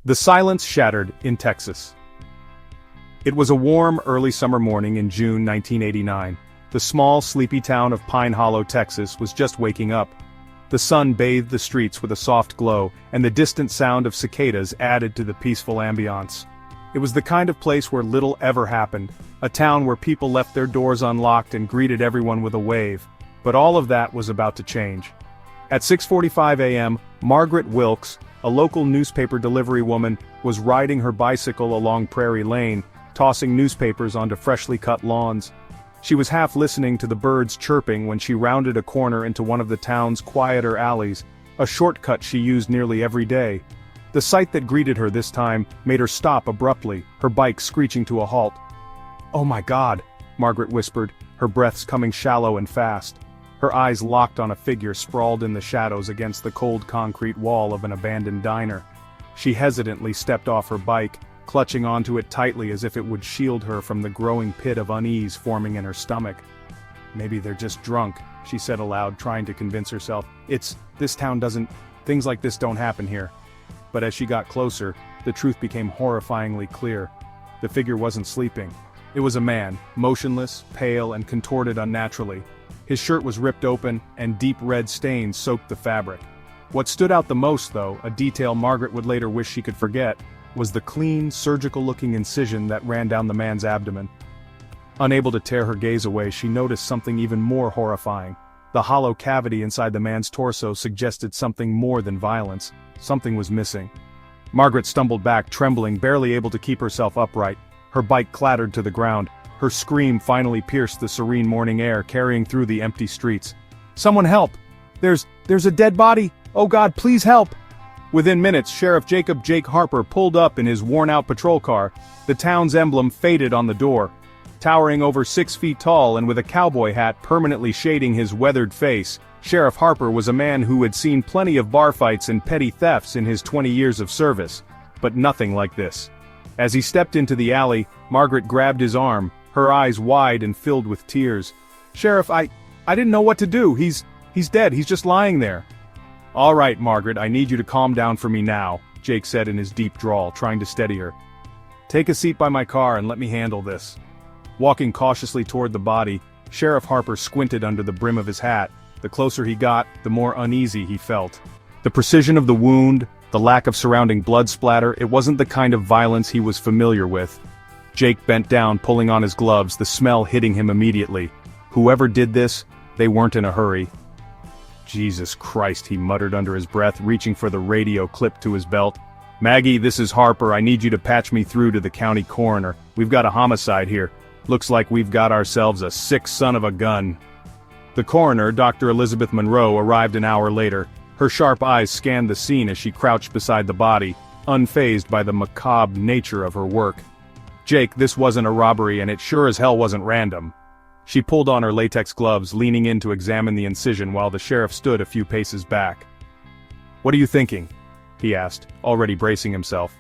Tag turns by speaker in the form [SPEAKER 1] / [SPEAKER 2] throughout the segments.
[SPEAKER 1] The silence shattered in Texas. It was a warm, early summer morning in June 1989. The small, sleepy town of Pine Hollow, Texas, was just waking up. The sun bathed the streets with a soft glow, and the distant sound of cicadas added to the peaceful ambiance. It was the kind of place where little ever happened, a town where people left their doors unlocked and greeted everyone with a wave. But all of that was about to change. At 6:45 a.m., Margaret Wilkes, a local newspaper delivery woman, was riding her bicycle along Prairie Lane, tossing newspapers onto freshly cut lawns. She was half listening to the birds chirping when she rounded a corner into one of the town's quieter alleys, a shortcut she used nearly every day. The sight that greeted her this time made her stop abruptly, her bike screeching to a halt. "Oh my God," Margaret whispered, her breaths coming shallow and fast. Her eyes locked on a figure sprawled in the shadows against the cold concrete wall of an abandoned diner. She hesitantly stepped off her bike, clutching onto it tightly as if it would shield her from the growing pit of unease forming in her stomach. "Maybe they're just drunk," she said aloud, trying to convince herself. This town doesn't, things like this don't happen here." But as she got closer, the truth became horrifyingly clear. The figure wasn't sleeping. It was a man, motionless, pale, and contorted unnaturally. His shirt was ripped open, and deep red stains soaked the fabric. What stood out the most, though, a detail Margaret would later wish she could forget, was the clean, surgical-looking incision that ran down the man's abdomen. Unable to tear her gaze away, she noticed something even more horrifying. The hollow cavity inside the man's torso suggested something more than violence. Something was missing. Margaret stumbled back, trembling, barely able to keep herself upright. Her bike clattered to the ground. Her scream finally pierced the serene morning air, carrying through the empty streets. "Someone help! There's a dead body! Oh God, please help!" Within minutes, Sheriff Jacob "Jake" Harper pulled up in his worn-out patrol car. The town's emblem faded on the door. Towering over 6 feet tall and with a cowboy hat permanently shading his weathered face, Sheriff Harper was a man who had seen plenty of bar fights and petty thefts in his 20 years of service. But nothing like this. As he stepped into the alley, Margaret grabbed his arm, her eyes wide and filled with tears. "Sheriff, I didn't know what to do. He's dead. He's just lying there." "All right, Margaret, I need you to calm down for me now," Jake said in his deep drawl, trying to steady her. "Take a seat by my car and let me handle this." Walking cautiously toward the body, Sheriff Harper squinted under the brim of his hat. The closer he got, the more uneasy he felt. The precision of the wound, the lack of surrounding blood splatter, it wasn't the kind of violence he was familiar with. Jake bent down, pulling on his gloves, the smell hitting him immediately. Whoever did this, they weren't in a hurry. "Jesus Christ," he muttered under his breath, reaching for the radio clipped to his belt. "Maggie, this is Harper. I need you to patch me through to the county coroner. We've got a homicide here. Looks like we've got ourselves a sick son of a gun." The coroner, Dr. Elizabeth Monroe, arrived an hour later. Her sharp eyes scanned the scene as she crouched beside the body, unfazed by the macabre nature of her work. "Jake, this wasn't a robbery and it sure as hell wasn't random." She pulled on her latex gloves, leaning in to examine the incision while the sheriff stood a few paces back. "What are you thinking?" he asked, already bracing himself.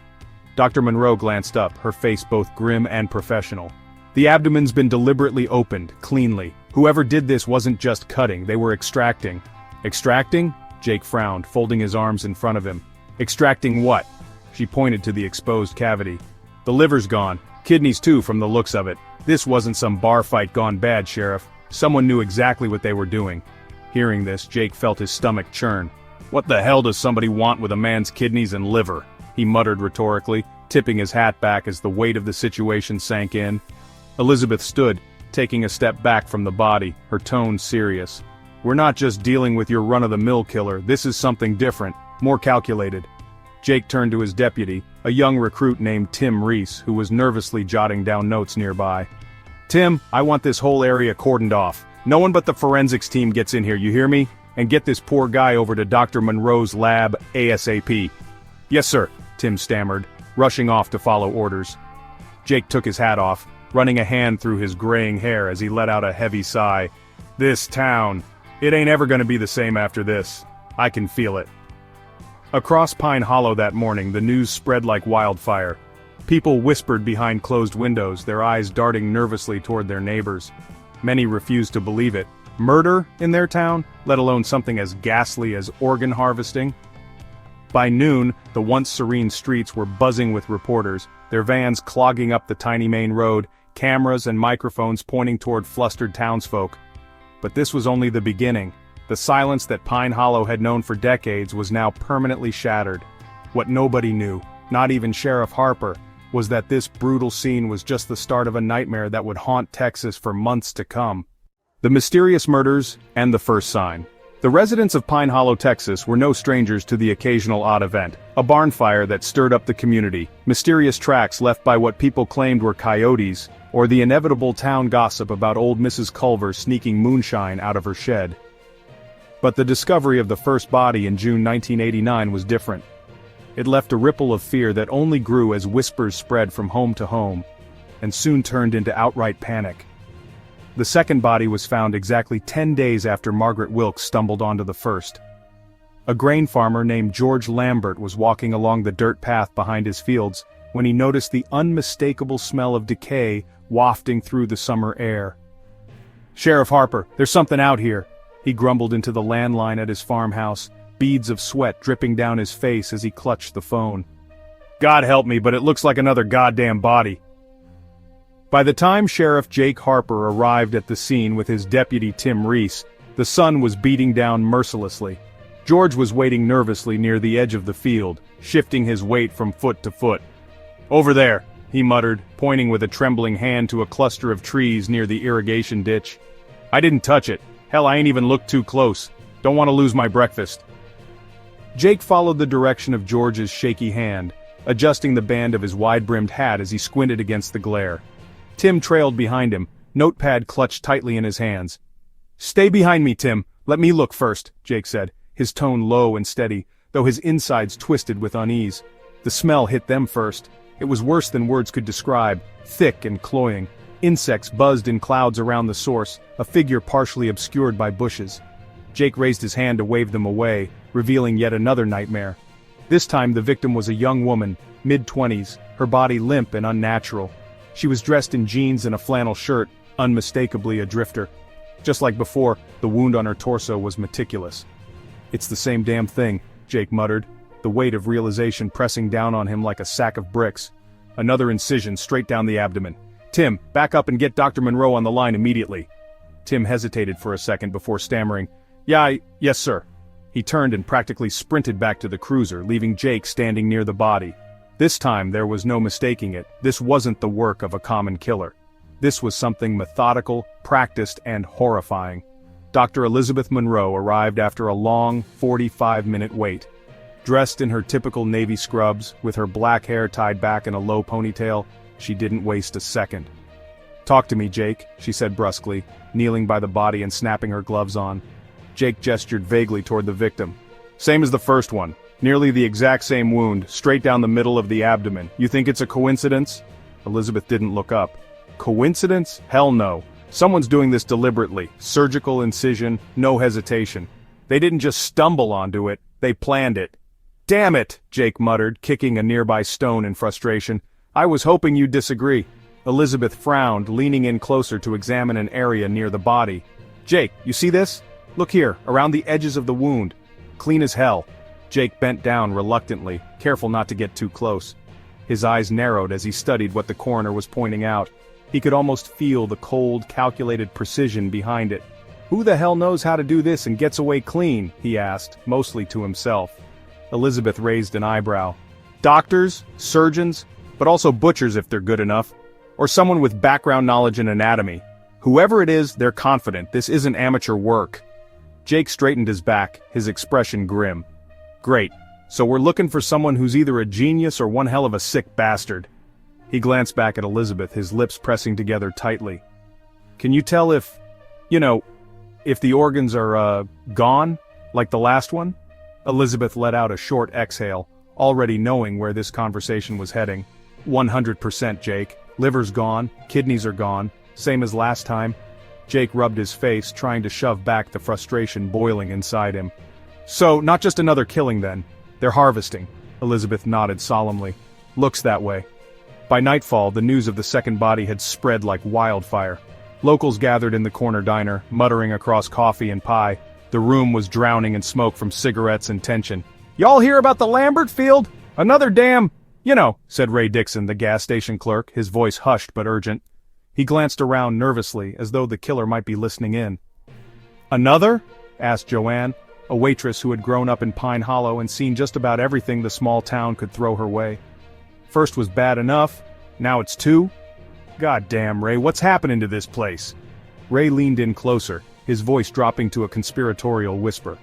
[SPEAKER 1] Dr. Monroe glanced up, her face both grim and professional. "The abdomen's been deliberately opened, cleanly. Whoever did this wasn't just cutting, they were extracting." "Extracting?" Jake frowned, folding his arms in front of him. "Extracting what?" She pointed to the exposed cavity. "The liver's gone, kidneys too from the looks of it. This wasn't some bar fight gone bad, Sheriff. Someone knew exactly what they were doing." Hearing this, Jake felt his stomach churn. "What the hell does somebody want with a man's kidneys and liver?" he muttered rhetorically, tipping his hat back as the weight of the situation sank in. Elizabeth stood, taking a step back from the body, her tone serious. "We're not just dealing with your run-of-the-mill killer, this is something different, more calculated." Jake turned to his deputy, a young recruit named Tim Reese, who was nervously jotting down notes nearby. "Tim, I want this whole area cordoned off. No one but the forensics team gets in here, you hear me? And get this poor guy over to Dr. Monroe's lab ASAP." "Yes, sir," Tim stammered, rushing off to follow orders. Jake took his hat off, running a hand through his graying hair as he let out a heavy sigh. "This town, it ain't ever gonna be the same after this. I can feel it." Across Pine Hollow that morning, the news spread like wildfire. People whispered behind closed windows, their eyes darting nervously toward their neighbors. Many refused to believe it. Murder in their town, let alone something as ghastly as organ harvesting? By noon, the once serene streets were buzzing with reporters, their vans clogging up the tiny main road, cameras and microphones pointing toward flustered townsfolk. But this was only the beginning. The silence that Pine Hollow had known for decades was now permanently shattered. What nobody knew, not even Sheriff Harper, was that this brutal scene was just the start of a nightmare that would haunt Texas for months to come. The mysterious murders and the first sign. The residents of Pine Hollow, Texas were no strangers to the occasional odd event, a barn fire that stirred up the community, mysterious tracks left by what people claimed were coyotes, or the inevitable town gossip about old Mrs. Culver sneaking moonshine out of her shed. But the discovery of the first body in June 1989 was different. It left a ripple of fear that only grew as whispers spread from home to home, and soon turned into outright panic. The second body was found exactly 10 days after Margaret Wilkes stumbled onto the first. A grain farmer named George Lambert was walking along the dirt path behind his fields when he noticed the unmistakable smell of decay wafting through the summer air. "Sheriff Harper, there's something out here," he grumbled into the landline at his farmhouse, beads of sweat dripping down his face as he clutched the phone. "God help me, but it looks like another goddamn body." By the time Sheriff Jake Harper arrived at the scene with his deputy Tim Reese, the sun was beating down mercilessly. George was waiting nervously near the edge of the field, shifting his weight from foot to foot. "Over there," he muttered, pointing with a trembling hand to a cluster of trees near the irrigation ditch. "I didn't touch it. Hell, I ain't even looked too close. Don't want to lose my breakfast." Jake followed the direction of George's shaky hand, adjusting the band of his wide-brimmed hat as he squinted against the glare. Tim trailed behind him, notepad clutched tightly in his hands. "Stay behind me, Tim. Let me look first," Jake said, his tone low and steady, though his insides twisted with unease. The smell hit them first. It was worse than words could describe, thick and cloying. Insects buzzed in clouds around the source, a figure partially obscured by bushes. Jake raised his hand to wave them away, revealing yet another nightmare. This time the victim was a young woman, mid-20s, her body limp and unnatural. She was dressed in jeans and a flannel shirt, unmistakably a drifter. Just like before, the wound on her torso was meticulous. "It's the same damn thing," Jake muttered, the weight of realization pressing down on him like a sack of bricks. Another incision straight down the abdomen. "Tim, back up and get Dr. Monroe on the line immediately." Tim hesitated for a second before stammering, Yes sir." He turned and practically sprinted back to the cruiser, leaving Jake standing near the body. This time there was no mistaking it. This wasn't the work of a common killer. This was something methodical, practiced, and horrifying. Dr. Elizabeth Monroe arrived after a long, 45-minute wait. Dressed in her typical Navy scrubs, with her black hair tied back in a low ponytail, she didn't waste a second. "Talk to me, Jake," she said brusquely, kneeling by the body and snapping her gloves on. Jake gestured vaguely toward the victim. "Same as the first one. Nearly the exact same wound, straight down the middle of the abdomen. You think it's a coincidence?" Elizabeth didn't look up. "Coincidence? Hell no. Someone's doing this deliberately. Surgical incision, no hesitation. They didn't just stumble onto it, they planned it." "Damn it," Jake muttered, kicking a nearby stone in frustration. "I was hoping you'd disagree." Elizabeth frowned, leaning in closer to examine an area near the body. "Jake, you see this? Look here, around the edges of the wound. Clean as hell." Jake bent down reluctantly, careful not to get too close. His eyes narrowed as he studied what the coroner was pointing out. He could almost feel the cold, calculated precision behind it. "Who the hell knows how to do this and gets away clean?" he asked, mostly to himself. Elizabeth raised an eyebrow. "Doctors, surgeons, but also butchers if they're good enough. Or someone with background knowledge in anatomy. Whoever it is, they're confident this isn't amateur work." Jake straightened his back, his expression grim. "Great. So we're looking for someone who's either a genius or one hell of a sick bastard." He glanced back at Elizabeth, his lips pressing together tightly. "Can you tell if the organs are, gone? Like the last one?" Elizabeth let out a short exhale, already knowing where this conversation was heading. 100%, Jake. Liver's gone, kidneys are gone, same as last time." Jake rubbed his face, trying to shove back the frustration boiling inside him. "So, not just another killing then. They're harvesting." Elizabeth nodded solemnly. "Looks that way." By nightfall, the news of the second body had spread like wildfire. Locals gathered in the corner diner, muttering across coffee and pie. The room was drowning in smoke from cigarettes and tension. Y'all hear about the Lambert field? Another damn... said Ray Dixon, the gas station clerk, his voice hushed but urgent. He glanced around nervously, as though the killer might be listening in. Another? Asked Joanne, a waitress who had grown up in Pine Hollow and seen just about everything the small town could throw her way. First was bad enough, now it's two? God damn, Ray, what's happening to this place? Ray leaned in closer, his voice dropping to a conspiratorial whisper.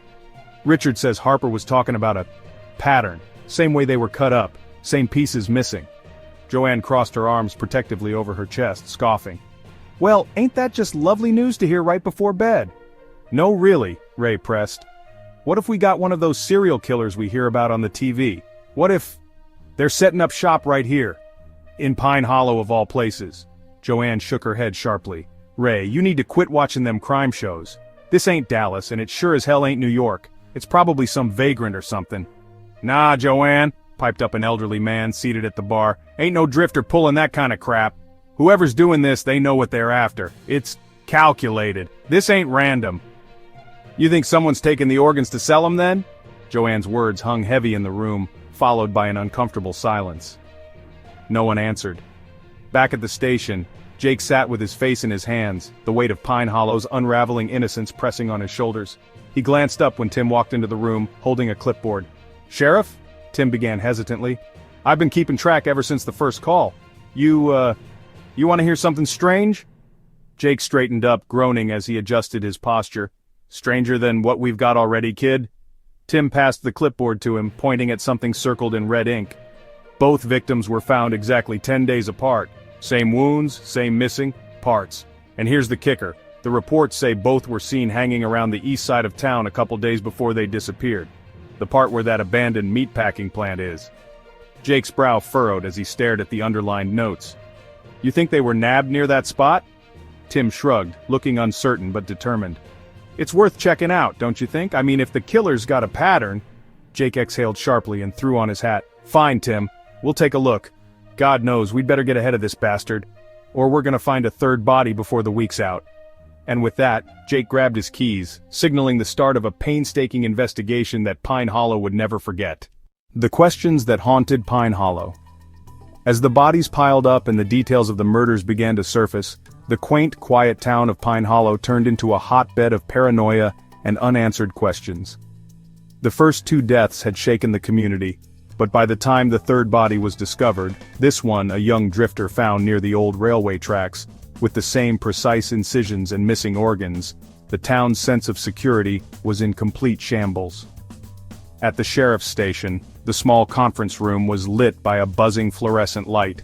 [SPEAKER 1] Richard says Harper was talking about a pattern, same way they were cut up, same pieces missing. Joanne crossed her arms protectively over her chest, scoffing. Well, ain't that just lovely news to hear right before bed? No, really, Ray pressed. What if we got one of those serial killers we hear about on the TV? What if... They're setting up shop right here. In Pine Hollow of all places. Joanne shook her head sharply. Ray, you need to quit watching them crime shows. This ain't Dallas, and it sure as hell ain't New York. It's probably some vagrant or something. Nah, Joanne, piped up an elderly man seated at the bar. Ain't no drifter pulling that kind of crap. Whoever's doing this, they know what they're after. It's calculated. This ain't random. You think someone's taking the organs to sell them then? Joanne's words hung heavy in the room, followed by an uncomfortable silence. No one answered. Back at the station, Jake sat with his face in his hands, the weight of Pine Hollow's unraveling innocence pressing on his shoulders. He glanced up when Tim walked into the room, holding a clipboard. Sheriff? Tim began hesitantly. I've been keeping track ever since the first call. You want to hear something strange? Jake straightened up, groaning as he adjusted his posture. Stranger than what we've got already, kid? Tim passed the clipboard to him, pointing at something circled in red ink. Both victims were found exactly 10 days apart. Same wounds, same missing parts. And here's the kicker. The reports say both were seen hanging around the east side of town a couple days before they disappeared. The part where that abandoned meatpacking plant is. Jake's brow furrowed as he stared at the underlined notes. You think they were nabbed near that spot? Tim shrugged, looking uncertain but determined. It's worth checking out, don't you think? I mean, if the killer's got a pattern... Jake exhaled sharply and threw on his hat. Fine, Tim. We'll take a look. God knows, we'd better get ahead of this bastard. Or we're gonna find a third body before the week's out. And with that, Jake grabbed his keys, signaling the start of a painstaking investigation that Pine Hollow would never forget. The questions that haunted Pine Hollow. As the bodies piled up and the details of the murders began to surface, the quaint, quiet town of Pine Hollow turned into a hotbed of paranoia and unanswered questions. The first two deaths had shaken the community, but by the time the third body was discovered, this one a young drifter found near the old railway tracks, with the same precise incisions and missing organs, the town's sense of security was in complete shambles. At the sheriff's station, the small conference room was lit by a buzzing fluorescent light.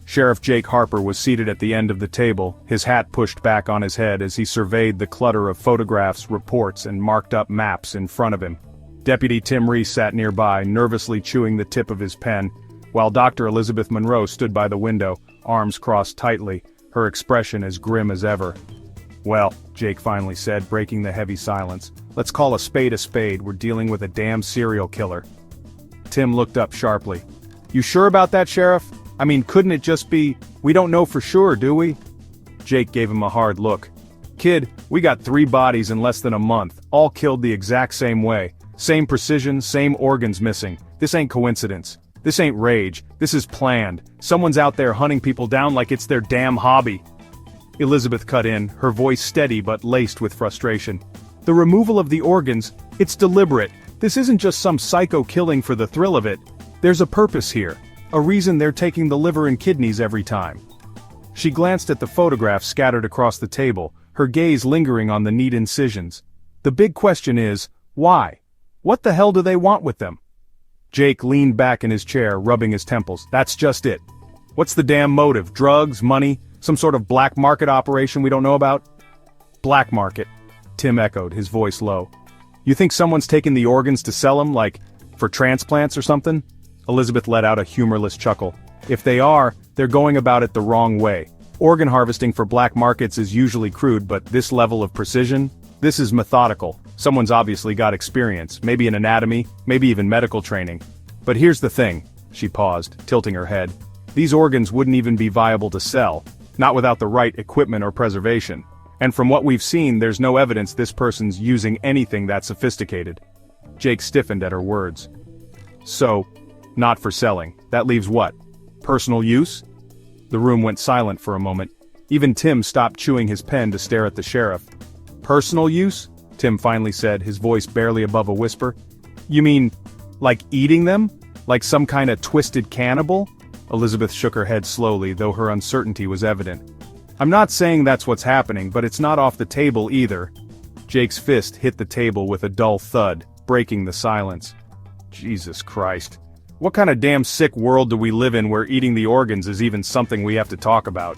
[SPEAKER 1] Sheriff Jake Harper was seated at the end of the table, his hat pushed back on his head as he surveyed the clutter of photographs, reports, and marked-up maps in front of him. Deputy Tim Reese sat nearby, nervously chewing the tip of his pen, while Dr. Elizabeth Monroe stood by the window, arms crossed tightly, her expression as grim as ever. Well, Jake finally said, breaking the heavy silence, let's call a spade a spade, we're dealing with a damn serial killer. Tim looked up sharply. You sure about that, Sheriff? I mean, couldn't it just be, we don't know for sure, do we? Jake gave him a hard look. Kid, we got 3 bodies in less than a month, all killed the exact same way. Same precision, same organs missing. This ain't coincidence. This ain't rage. This is planned. Someone's out there hunting people down like it's their damn hobby. Elizabeth cut in, her voice steady but laced with frustration. The removal of the organs, it's deliberate. This isn't just some psycho killing for the thrill of it. There's a purpose here. A reason they're taking the liver and kidneys every time. She glanced at the photographs scattered across the table, her gaze lingering on the neat incisions. The big question is, why? What the hell do they want with them? Jake leaned back in his chair, rubbing his temples. That's just it. What's the damn motive? Drugs? Money? Some sort of black market operation we don't know about? Black market, Tim echoed, his voice low. You think someone's taking the organs to sell them, like, for transplants or something? Elizabeth let out a humorless chuckle. If they are, they're going about it the wrong way. Organ harvesting for black markets is usually crude, but this level of precision? This is methodical. Someone's obviously got experience, maybe in anatomy, maybe even medical training. But here's the thing, she paused, tilting her head. These organs wouldn't even be viable to sell, not without the right equipment or preservation. And from what we've seen, there's no evidence this person's using anything that sophisticated. Jake stiffened at her words. So, not for selling. That leaves what? Personal use? The room went silent for a moment. Even Tim stopped chewing his pen to stare at the sheriff. Personal use? Tim finally said, his voice barely above a whisper. You mean, like eating them? Like some kind of twisted cannibal? Elizabeth shook her head slowly, though her uncertainty was evident. I'm not saying that's what's happening, but it's not off the table either. Jake's fist hit the table with a dull thud, breaking the silence. Jesus Christ. What kind of damn sick world do we live in where eating the organs is even something we have to talk about?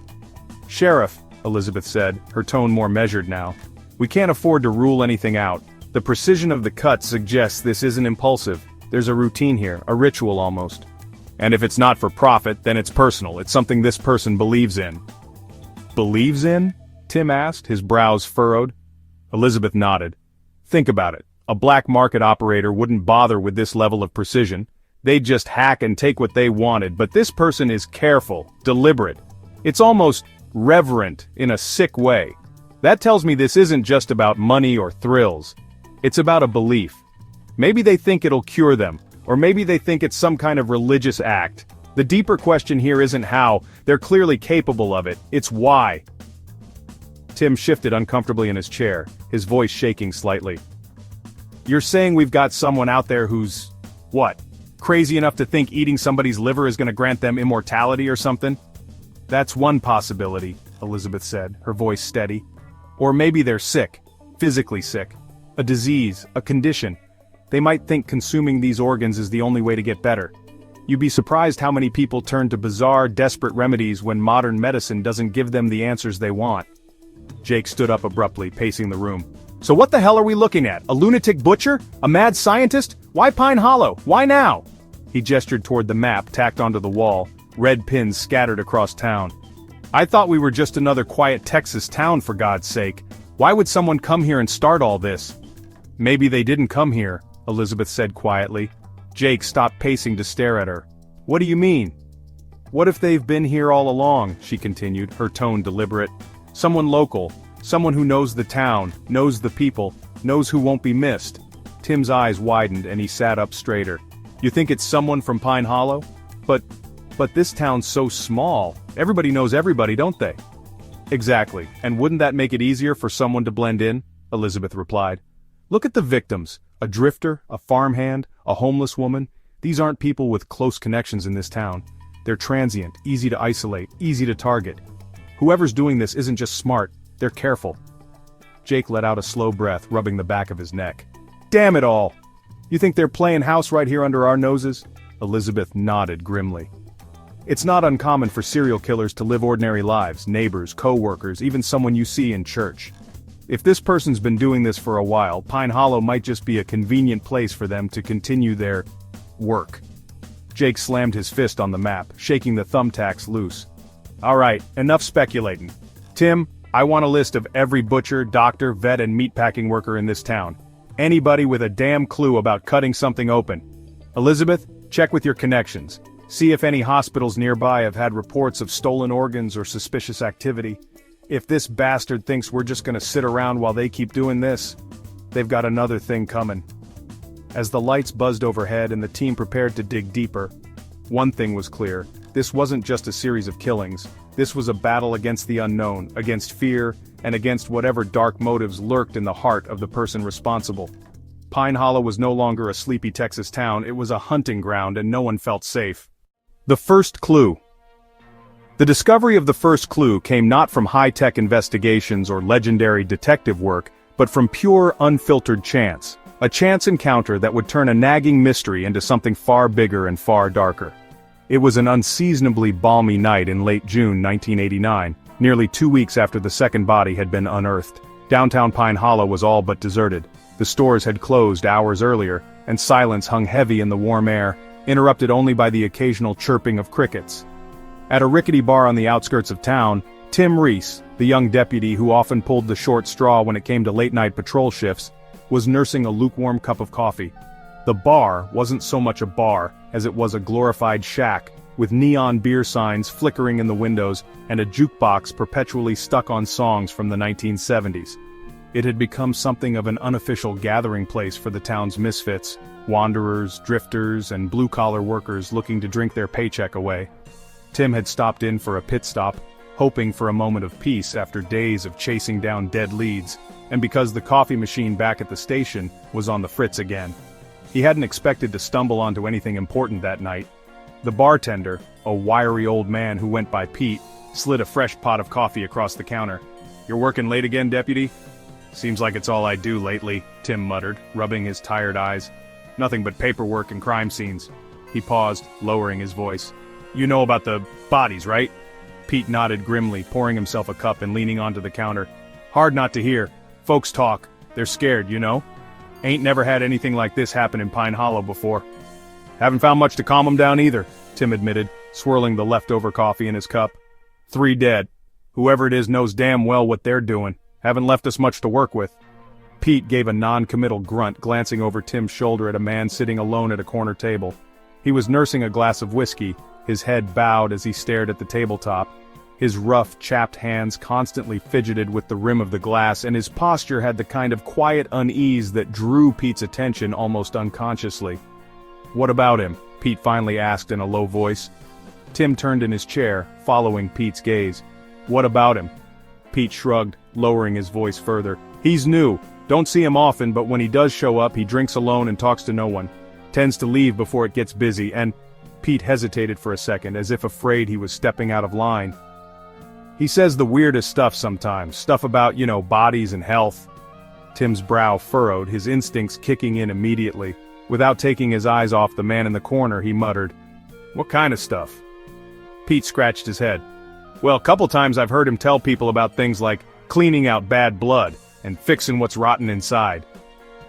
[SPEAKER 1] Sheriff, Elizabeth said, her tone more measured now. We can't afford to rule anything out. The precision of the cut suggests this isn't impulsive. There's a routine here, a ritual almost. And if it's not for profit, then it's personal. It's something this person believes in. Believes in? Tim asked, his brows furrowed. Elizabeth nodded. Think about it. A black market operator wouldn't bother with this level of precision. They'd just hack and take what they wanted, but this person is careful, deliberate. It's almost reverent in a sick way. That tells me this isn't just about money or thrills. It's about a belief. Maybe they think it'll cure them, or maybe they think it's some kind of religious act. The deeper question here isn't how, they're clearly capable of it, it's why. Tim shifted uncomfortably in his chair, his voice shaking slightly. You're saying we've got someone out there who's, what, crazy enough to think eating somebody's liver is gonna grant them immortality or something? That's one possibility, Elizabeth said, her voice steady. Or maybe they're sick, physically sick. A disease, a condition. They might think consuming these organs is the only way to get better. You'd be surprised how many people turn to bizarre, desperate remedies when modern medicine doesn't give them the answers they want. Jake stood up abruptly, pacing the room. So what the hell are we looking at? A lunatic butcher? A mad scientist? Why Pine Hollow? Why now? He gestured toward the map tacked onto the wall, red pins scattered across town. I thought we were just another quiet Texas town, for God's sake. Why would someone come here and start all this? Maybe they didn't come here, Elizabeth said quietly. Jake stopped pacing to stare at her. What do you mean? What if they've been here all along, she continued, her tone deliberate. Someone local, someone who knows the town, knows the people, knows who won't be missed. Tim's eyes widened and he sat up straighter. You think it's someone from Pine Hollow? But this town's so small, everybody knows everybody, don't they? Exactly, and wouldn't that make it easier for someone to blend in? Elizabeth replied. Look at the victims, a drifter, a farmhand, a homeless woman. These aren't people with close connections in this town. They're transient, easy to isolate, easy to target. Whoever's doing this isn't just smart, they're careful. Jake let out a slow breath, rubbing the back of his neck. Damn it all! You think they're playing house right here under our noses? Elizabeth nodded grimly. It's not uncommon for serial killers to live ordinary lives, neighbors, co-workers, even someone you see in church. If this person's been doing this for a while, Pine Hollow might just be a convenient place for them to continue their work. Jake slammed his fist on the map, shaking the thumbtacks loose. Alright, enough speculating. Tim, I want a list of every butcher, doctor, vet and meatpacking worker in this town. Anybody with a damn clue about cutting something open. Elizabeth, check with your connections. See if any hospitals nearby have had reports of stolen organs or suspicious activity. If this bastard thinks we're just gonna sit around while they keep doing this, they've got another thing coming. As the lights buzzed overhead and the team prepared to dig deeper, one thing was clear. This wasn't just a series of killings. This was a battle against the unknown, against fear, and against whatever dark motives lurked in the heart of the person responsible. Pine Hollow was no longer a sleepy Texas town, it was a hunting ground and no one felt safe. The first clue. The discovery of the first clue came not from high-tech investigations or legendary detective work, but from pure, unfiltered chance. A chance encounter that would turn a nagging mystery into something far bigger and far darker. It was an unseasonably balmy night in late June 1989, nearly 2 weeks after the second body had been unearthed. Downtown Pine Hollow was all but deserted. The stores had closed hours earlier, and silence hung heavy in the warm air, interrupted only by the occasional chirping of crickets. At a rickety bar on the outskirts of town, Tim Reese, the young deputy who often pulled the short straw when it came to late-night patrol shifts, was nursing a lukewarm cup of coffee. The bar wasn't so much a bar as it was a glorified shack, with neon beer signs flickering in the windows and a jukebox perpetually stuck on songs from the 1970s. It had become something of an unofficial gathering place for the town's misfits, wanderers, drifters, and blue-collar workers looking to drink their paycheck away. Tim had stopped in for a pit stop, hoping for a moment of peace after days of chasing down dead leads, and because the coffee machine back at the station was on the fritz again. He hadn't expected to stumble onto anything important that night. The bartender, a wiry old man who went by Pete, slid a fresh pot of coffee across the counter. "You're working late again, deputy?" "Seems like it's all I do lately," Tim muttered, rubbing his tired eyes. "Nothing but paperwork and crime scenes." He paused, lowering his voice. "You know about the bodies, right?" Pete nodded grimly, pouring himself a cup and leaning onto the counter. "Hard not to hear. Folks talk. They're scared, you know? Ain't never had anything like this happen in Pine Hollow before." "Haven't found much to calm 'em down either," Tim admitted, swirling the leftover coffee in his cup. "3 dead. Whoever it is knows damn well what they're doing. Haven't left us much to work with." Pete gave a non-committal grunt, glancing over Tim's shoulder at a man sitting alone at a corner table. He was nursing a glass of whiskey, his head bowed as he stared at the tabletop. His rough, chapped hands constantly fidgeted with the rim of the glass, and his posture had the kind of quiet unease that drew Pete's attention almost unconsciously. "What about him?" Pete finally asked in a low voice. Tim turned in his chair, following Pete's gaze. "What about him?" Pete shrugged, lowering his voice further. "He's new. Don't see him often, but when he does show up, he drinks alone and talks to no one. Tends to leave before it gets busy, and—" Pete hesitated for a second, as if afraid he was stepping out of line. "He says the weirdest stuff sometimes, stuff about, bodies and health." Tim's brow furrowed, his instincts kicking in immediately. Without taking his eyes off the man in the corner, he muttered, "What kind of stuff?" Pete scratched his head. "Well, a couple times I've heard him tell people about things like cleaning out bad blood and fixing what's rotten inside.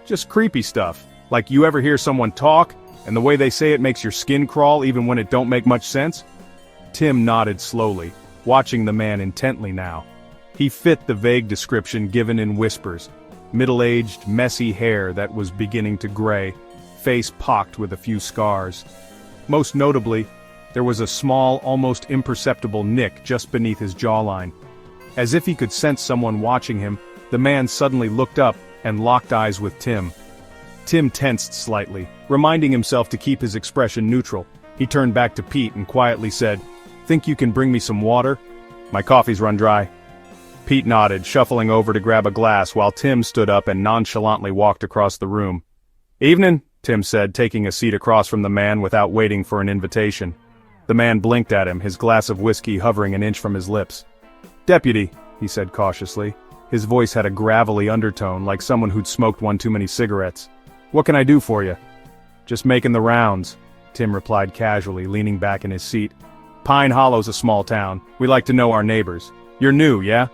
[SPEAKER 1] Just creepy stuff, like you ever hear someone talk, and the way they say it makes your skin crawl even when it don't make much sense?" Tim nodded slowly, watching the man intently now. He fit the vague description given in whispers. Middle-aged, messy hair that was beginning to gray, face pocked with a few scars. Most notably, there was a small, almost imperceptible nick just beneath his jawline. As if he could sense someone watching him, the man suddenly looked up and locked eyes with Tim. Tim tensed slightly, reminding himself to keep his expression neutral. He turned back to Pete and quietly said, "Think you can bring me some water? My coffee's run dry." Pete nodded, shuffling over to grab a glass while Tim stood up and nonchalantly walked across the room. "Evening," Tim said, taking a seat across from the man without waiting for an invitation. The man blinked at him, his glass of whiskey hovering an inch from his lips. "Deputy," he said cautiously. His voice had a gravelly undertone, like someone who'd smoked one too many cigarettes. "What can I do for you?" "Just making the rounds," Tim replied casually, leaning back in his seat. "Pine Hollow's a small town. We like to know our neighbors. You're new, yeah?"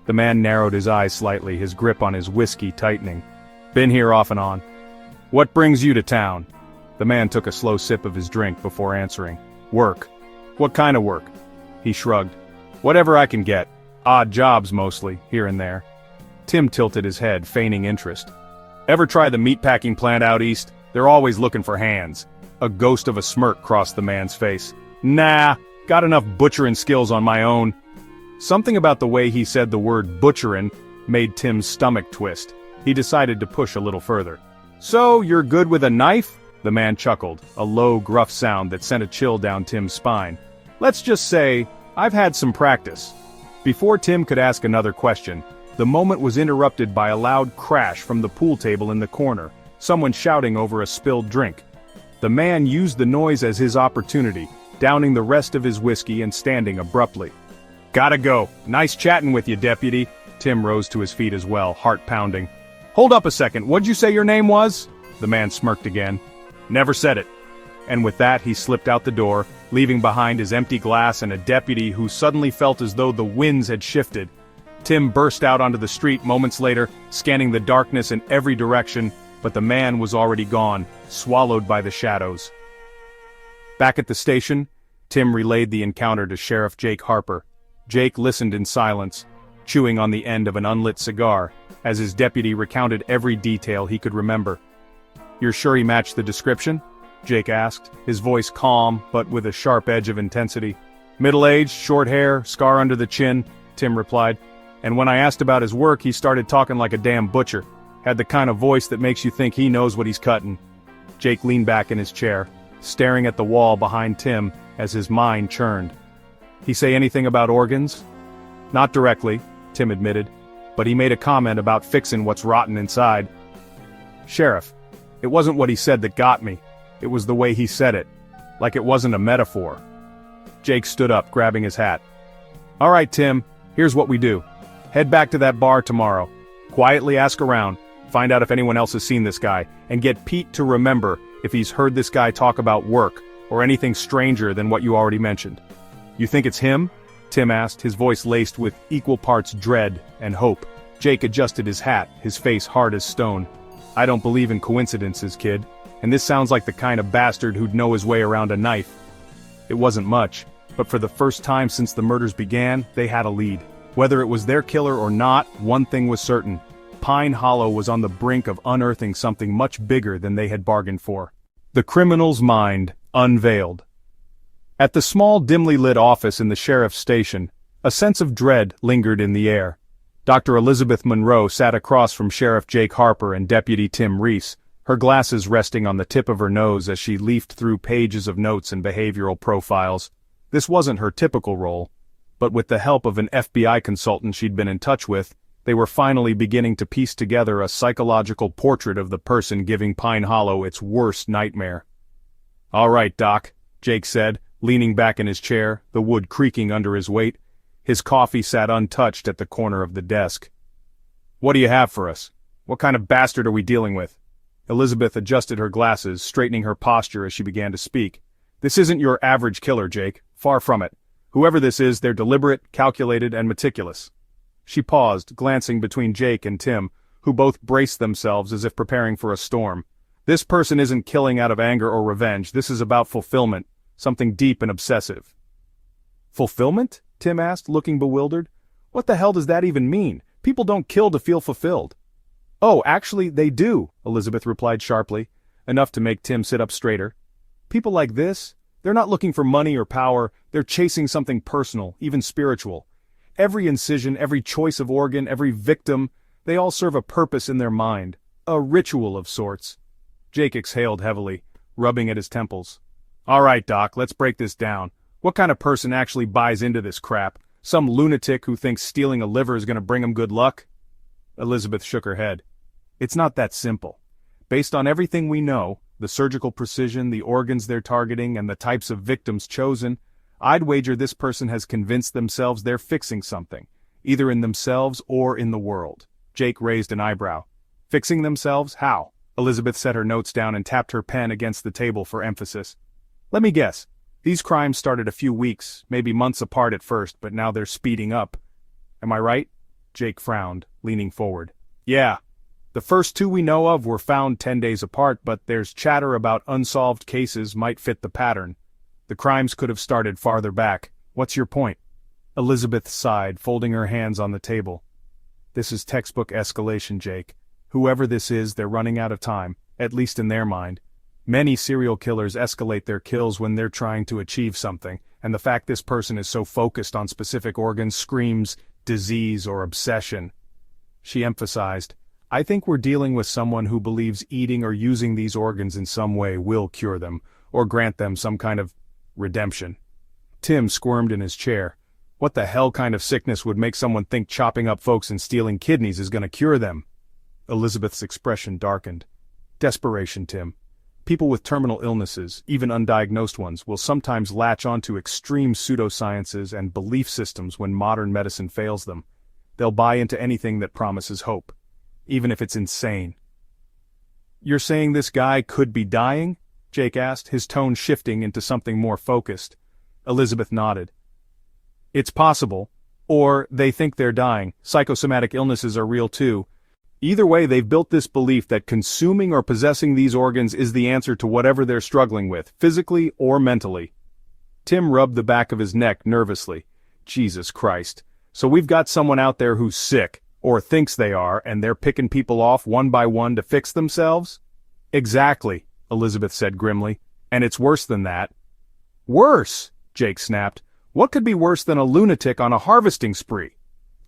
[SPEAKER 1] The man narrowed his eyes slightly, his grip on his whiskey tightening. "Been here off and on." "What brings you to town?" The man took a slow sip of his drink before answering. "Work." "What kind of work?" He shrugged. "Whatever I can get. Odd jobs mostly, here and there." Tim tilted his head, feigning interest. "Ever try the meatpacking plant out east? They're always looking for hands." A ghost of a smirk crossed the man's face. "Nah, got enough butchering skills on my own." Something about the way he said the word butcherin' made Tim's stomach twist. He decided to push a little further. "So, you're good with a knife?" The man chuckled, a low, gruff sound that sent a chill down Tim's spine. "Let's just say, I've had some practice." Before Tim could ask another question, the moment was interrupted by a loud crash from the pool table in the corner, someone shouting over a spilled drink. The man used the noise as his opportunity, downing the rest of his whiskey and standing abruptly. "Gotta go. Nice chatting with you, deputy." Tim rose to his feet as well, heart pounding. "Hold up a second, what'd you say your name was?" The man smirked again. "Never said it." And with that he slipped out the door, leaving behind his empty glass and a deputy who suddenly felt as though the winds had shifted. Tim burst out onto the street moments later, scanning the darkness in every direction, but the man was already gone, swallowed by the shadows. Back at the station, Tim relayed the encounter to Sheriff Jake Harper. Jake listened in silence, chewing on the end of an unlit cigar, as his deputy recounted every detail he could remember. "You're sure he matched the description?" Jake asked, his voice calm, but with a sharp edge of intensity. "Middle-aged, short hair, scar under the chin," Tim replied. And when I asked about his work, he started talking like a damn butcher. Had the kind of voice that makes you think he knows what he's cutting. Jake leaned back in his chair, staring at the wall behind Tim as his mind churned. He say anything about organs? Not directly, Tim admitted, but he made a comment about fixing what's rotten inside. Sheriff, it wasn't what he said that got me. It was the way he said it. Like it wasn't a metaphor. Jake stood up, grabbing his hat. All right, Tim, here's what we do. Head back to that bar tomorrow. Quietly ask around, find out if anyone else has seen this guy, and get Pete to remember if he's heard this guy talk about work, or anything stranger than what you already mentioned. You think it's him? Tim asked, his voice laced with equal parts dread and hope. Jake adjusted his hat, his face hard as stone. I don't believe in coincidences, kid. And this sounds like the kind of bastard who'd know his way around a knife. It wasn't much, but for the first time since the murders began, they had a lead. Whether it was their killer or not, one thing was certain. Pine Hollow was on the brink of unearthing something much bigger than they had bargained for. The criminal's mind unveiled. At the small, dimly lit office in the sheriff's station, a sense of dread lingered in the air. Dr. Elizabeth Monroe sat across from Sheriff Jake Harper and Deputy Tim Reese, her glasses resting on the tip of her nose as she leafed through pages of notes and behavioral profiles. This wasn't her typical role, but with the help of an FBI consultant she'd been in touch with, they were finally beginning to piece together a psychological portrait of the person giving Pine Hollow its worst nightmare. All right, Doc, Jake said, leaning back in his chair, the wood creaking under his weight. His coffee sat untouched at the corner of the desk. What do you have for us? What kind of bastard are we dealing with? Elizabeth adjusted her glasses, straightening her posture as she began to speak. This isn't your average killer, Jake. Far from it. Whoever this is, they're deliberate, calculated, and meticulous. She paused, glancing between Jake and Tim, who both braced themselves as if preparing for a storm. This person isn't killing out of anger or revenge. This is about fulfillment. Something deep and obsessive. Fulfillment? Tim asked, looking bewildered. What the hell does that even mean? People don't kill to feel fulfilled. Oh, actually, they do, Elizabeth replied sharply, enough to make Tim sit up straighter. People like this, they're not looking for money or power, they're chasing something personal, even spiritual. Every incision, every choice of organ, every victim, they all serve a purpose in their mind, a ritual of sorts. Jake exhaled heavily, rubbing at his temples. All right, Doc, let's break this down. What kind of person actually buys into this crap? Some lunatic who thinks stealing a liver is going to bring him good luck? Elizabeth shook her head. It's not that simple. Based on everything we know, the surgical precision, the organs they're targeting, and the types of victims chosen, I'd wager this person has convinced themselves they're fixing something, either in themselves or in the world. Jake raised an eyebrow. Fixing themselves? How? Elizabeth set her notes down and tapped her pen against the table for emphasis. Let me guess. These crimes started a few weeks, maybe months apart at first, but now they're speeding up. Am I right? Jake frowned, leaning forward. Yeah. The first two we know of were found 10 days apart, but there's chatter about unsolved cases might fit the pattern. The crimes could have started farther back. What's your point? Elizabeth sighed, folding her hands on the table. This is textbook escalation, Jake. Whoever this is, they're running out of time, at least in their mind. Many serial killers escalate their kills when they're trying to achieve something, and the fact this person is so focused on specific organs screams disease or obsession. She emphasized, I think we're dealing with someone who believes eating or using these organs in some way will cure them, or grant them some kind of redemption. Tim squirmed in his chair. What the hell kind of sickness would make someone think chopping up folks and stealing kidneys is going to cure them? Elizabeth's expression darkened. Desperation, Tim. People with terminal illnesses, even undiagnosed ones, will sometimes latch onto extreme pseudosciences and belief systems when modern medicine fails them. They'll buy into anything that promises hope, even if it's insane. You're saying this guy could be dying? Jake asked, his tone shifting into something more focused. Elizabeth nodded. It's possible. Or they think they're dying. Psychosomatic illnesses are real too. Either way, they've built this belief that consuming or possessing these organs is the answer to whatever they're struggling with, physically or mentally. Tim rubbed the back of his neck nervously. Jesus Christ. So we've got someone out there who's sick, or thinks they are, and they're picking people off one by one to fix themselves? Exactly, Elizabeth said grimly. And it's worse than that. Worse, Jake snapped. What could be worse than a lunatic on a harvesting spree?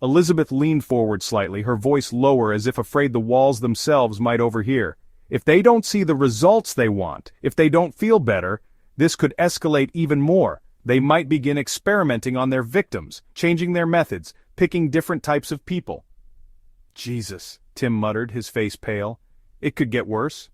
[SPEAKER 1] Elizabeth leaned forward slightly, her voice lower as if afraid the walls themselves might overhear. If they don't see the results they want, if they don't feel better, this could escalate even more. They might begin experimenting on their victims, changing their methods, picking different types of people. Jesus, Tim muttered, his face pale. It could get worse.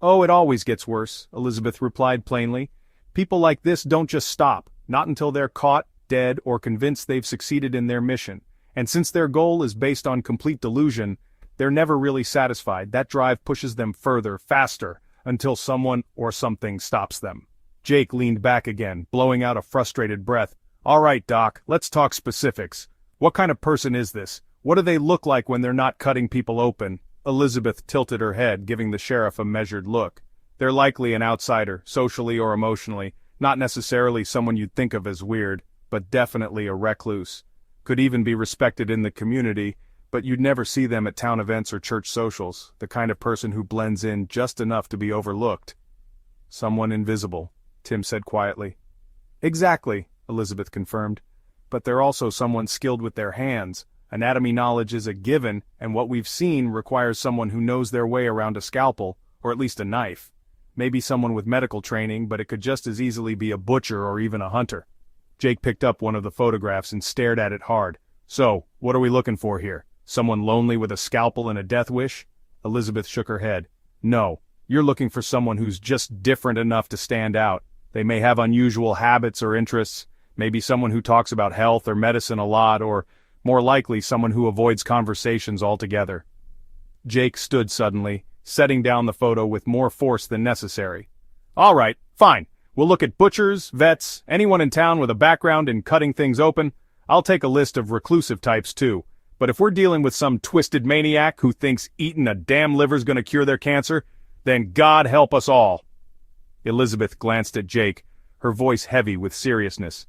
[SPEAKER 1] Oh, it always gets worse, Elizabeth replied plainly. People like this don't just stop, not until they're caught, dead, or convinced they've succeeded in their mission. And since their goal is based on complete delusion, they're never really satisfied. That drive pushes them further, faster, until someone or something stops them. Jake leaned back again, blowing out a frustrated breath. All right, Doc, let's talk specifics. What kind of person is this? What do they look like when they're not cutting people open? Elizabeth tilted her head, giving the sheriff a measured look. They're likely an outsider, socially or emotionally, not necessarily someone you'd think of as weird, but definitely a recluse. Could even be respected in the community, but you'd never see them at town events or church socials, the kind of person who blends in just enough to be overlooked. Someone invisible, Tim said quietly. Exactly, Elizabeth confirmed. But they're also someone skilled with their hands. Anatomy knowledge is a given, and what we've seen requires someone who knows their way around a scalpel, or at least a knife. Maybe someone with medical training, but it could just as easily be a butcher or even a hunter. Jake picked up one of the photographs and stared at it hard. So, what are we looking for here? Someone lonely with a scalpel and a death wish? Elizabeth shook her head. No, you're looking for someone who's just different enough to stand out. They may have unusual habits or interests, maybe someone who talks about health or medicine a lot, or, more likely, someone who avoids conversations altogether. Jake stood suddenly, setting down the photo with more force than necessary. All right, fine. We'll look at butchers, vets, anyone in town with a background in cutting things open. I'll take a list of reclusive types too. But if we're dealing with some twisted maniac who thinks eating a damn liver's gonna cure their cancer, then God help us all. Elizabeth glanced at Jake, her voice heavy with seriousness.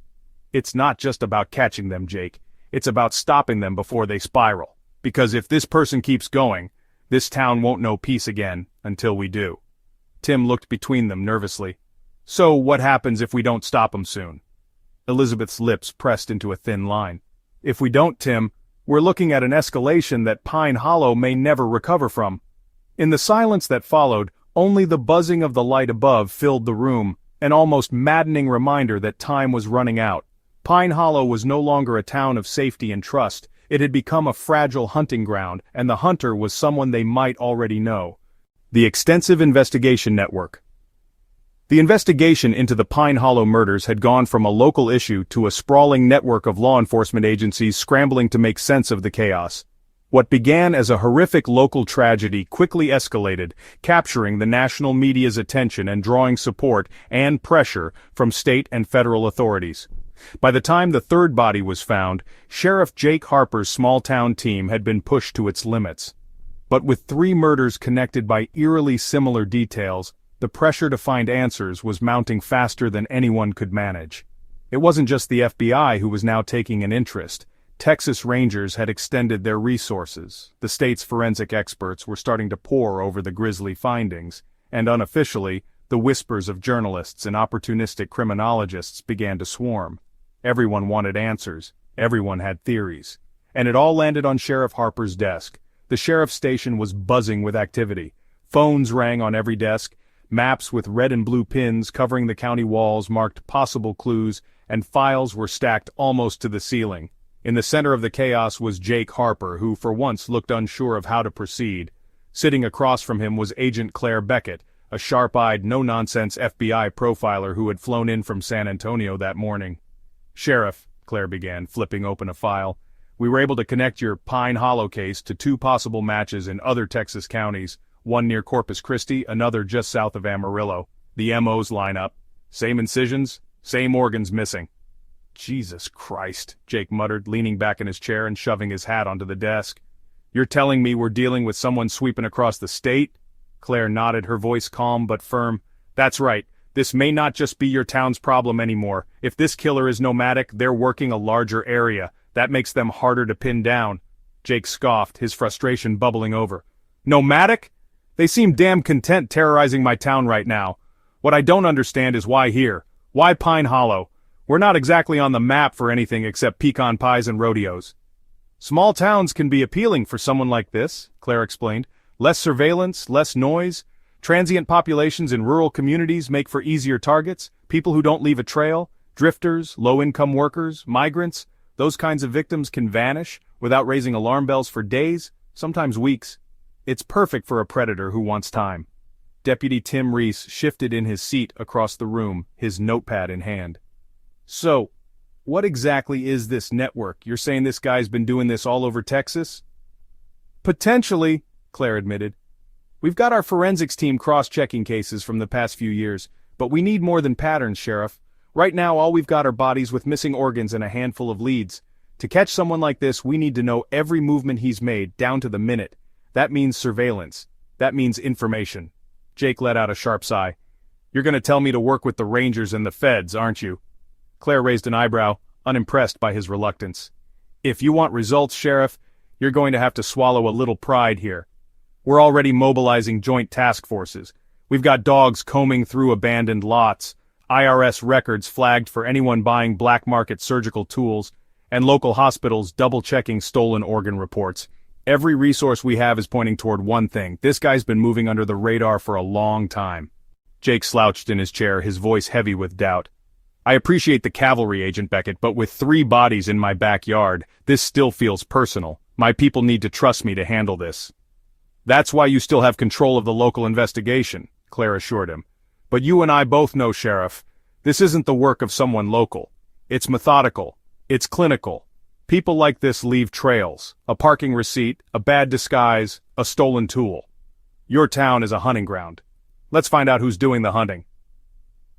[SPEAKER 1] It's not just about catching them, Jake. It's about stopping them before they spiral. Because if this person keeps going, this town won't know peace again until we do. Tim looked between them nervously. So what happens if we don't stop them soon? Elizabeth's lips pressed into a thin line. If we don't, Tim, we're looking at an escalation that Pine Hollow may never recover from. In the silence that followed, only the buzzing of the light above filled the room, an almost maddening reminder that time was running out. Pine Hollow was no longer a town of safety and trust. It had become a fragile hunting ground, and the hunter was someone they might already know. The Extensive Investigation Network. The investigation into the Pine Hollow murders had gone from a local issue to a sprawling network of law enforcement agencies scrambling to make sense of the chaos. What began as a horrific local tragedy quickly escalated, capturing the national media's attention and drawing support and pressure from state and federal authorities. By the time the third body was found, Sheriff Jake Harper's small-town team had been pushed to its limits. But with 3 murders connected by eerily similar details, the pressure to find answers was mounting faster than anyone could manage. It wasn't just the FBI who was now taking an interest. Texas Rangers had extended their resources. The state's forensic experts were starting to pore over the grisly findings, and unofficially, the whispers of journalists and opportunistic criminologists began to swarm. Everyone wanted answers. Everyone had theories. And it all landed on Sheriff Harper's desk. The sheriff's station was buzzing with activity. Phones rang on every desk. Maps with red and blue pins covering the county walls marked possible clues, and files were stacked almost to the ceiling. In the center of the chaos was Jake Harper, who for once looked unsure of how to proceed. Sitting across from him was Agent Claire Beckett, a sharp-eyed, no-nonsense FBI profiler who had flown in from San Antonio that morning. "Sheriff," Claire began, flipping open a file, "we were able to connect your Pine Hollow case to 2 possible matches in other Texas counties, one near Corpus Christi, another just south of Amarillo. The MOs line up. Same incisions, same organs missing." "Jesus Christ," Jake muttered, leaning back in his chair and shoving his hat onto the desk. "You're telling me we're dealing with someone sweeping across the state?" Claire nodded, her voice calm but firm. "That's right. This may not just be your town's problem anymore. If this killer is nomadic, they're working a larger area. That makes them harder to pin down." Jake scoffed, his frustration bubbling over. "Nomadic? They seem damn content terrorizing my town right now. What I don't understand is why here? Why Pine Hollow? We're not exactly on the map for anything except pecan pies and rodeos." Small towns can be appealing for someone like this, Claire explained. Less surveillance, less noise. Transient populations in rural communities make for easier targets. People who don't leave a trail, drifters, low-income workers, migrants, those kinds of victims can vanish without raising alarm bells for days, sometimes weeks. It's perfect for a predator who wants time. Deputy Tim Reese shifted in his seat across the room, his notepad in hand. So, what exactly is this network? You're saying this guy's been doing this all over Texas? Potentially, Claire admitted. We've got our forensics team cross-checking cases from the past few years, but we need more than patterns, Sheriff. Right now all we've got are bodies with missing organs and a handful of leads. To catch someone like this, we need to know every movement he's made, down to the minute. That means surveillance. That means information. Jake let out a sharp sigh. You're going to tell me to work with the Rangers and the feds, aren't you? Claire raised an eyebrow, unimpressed by his reluctance. If you want results, Sheriff, you're going to have to swallow a little pride here. We're already mobilizing joint task forces. We've got dogs combing through abandoned lots, IRS records flagged for anyone buying black market surgical tools, and local hospitals double-checking stolen organ reports. Every resource we have is pointing toward one thing. This guy's been moving under the radar for a long time. Jake slouched in his chair, his voice heavy with doubt. I appreciate the cavalry, Agent Beckett, but with 3 bodies in my backyard, this still feels personal. My people need to trust me to handle this. That's why you still have control of the local investigation, Claire assured him. But you and I both know, Sheriff, this isn't the work of someone local. It's methodical. It's clinical. People like this leave trails, a parking receipt, a bad disguise, a stolen tool. Your town is a hunting ground. Let's find out who's doing the hunting.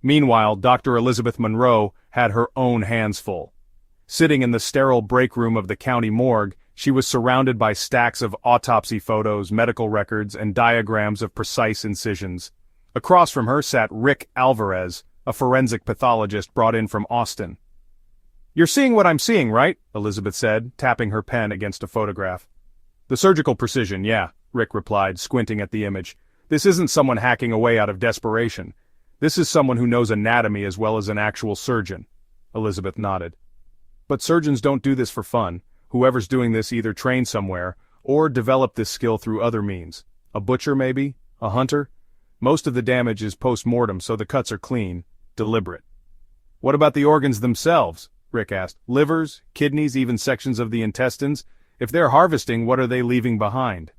[SPEAKER 1] Meanwhile, Dr. Elizabeth Monroe had her own hands full. Sitting in the sterile break room of the county morgue, she was surrounded by stacks of autopsy photos, medical records, and diagrams of precise incisions. Across from her sat Rick Alvarez, a forensic pathologist brought in from Austin. You're seeing what I'm seeing, right? Elizabeth said, tapping her pen against a photograph. The surgical precision, yeah, Rick replied, squinting at the image. This isn't someone hacking away out of desperation. This is someone who knows anatomy as well as an actual surgeon. Elizabeth nodded. But surgeons don't do this for fun. Whoever's doing this either trained somewhere, or developed this skill through other means. A butcher, maybe? A hunter? Most of the damage is post-mortem, so the cuts are clean, deliberate. What about the organs themselves? Rick asked. Livers, kidneys, even sections of the intestines? If they're harvesting, what are they leaving behind?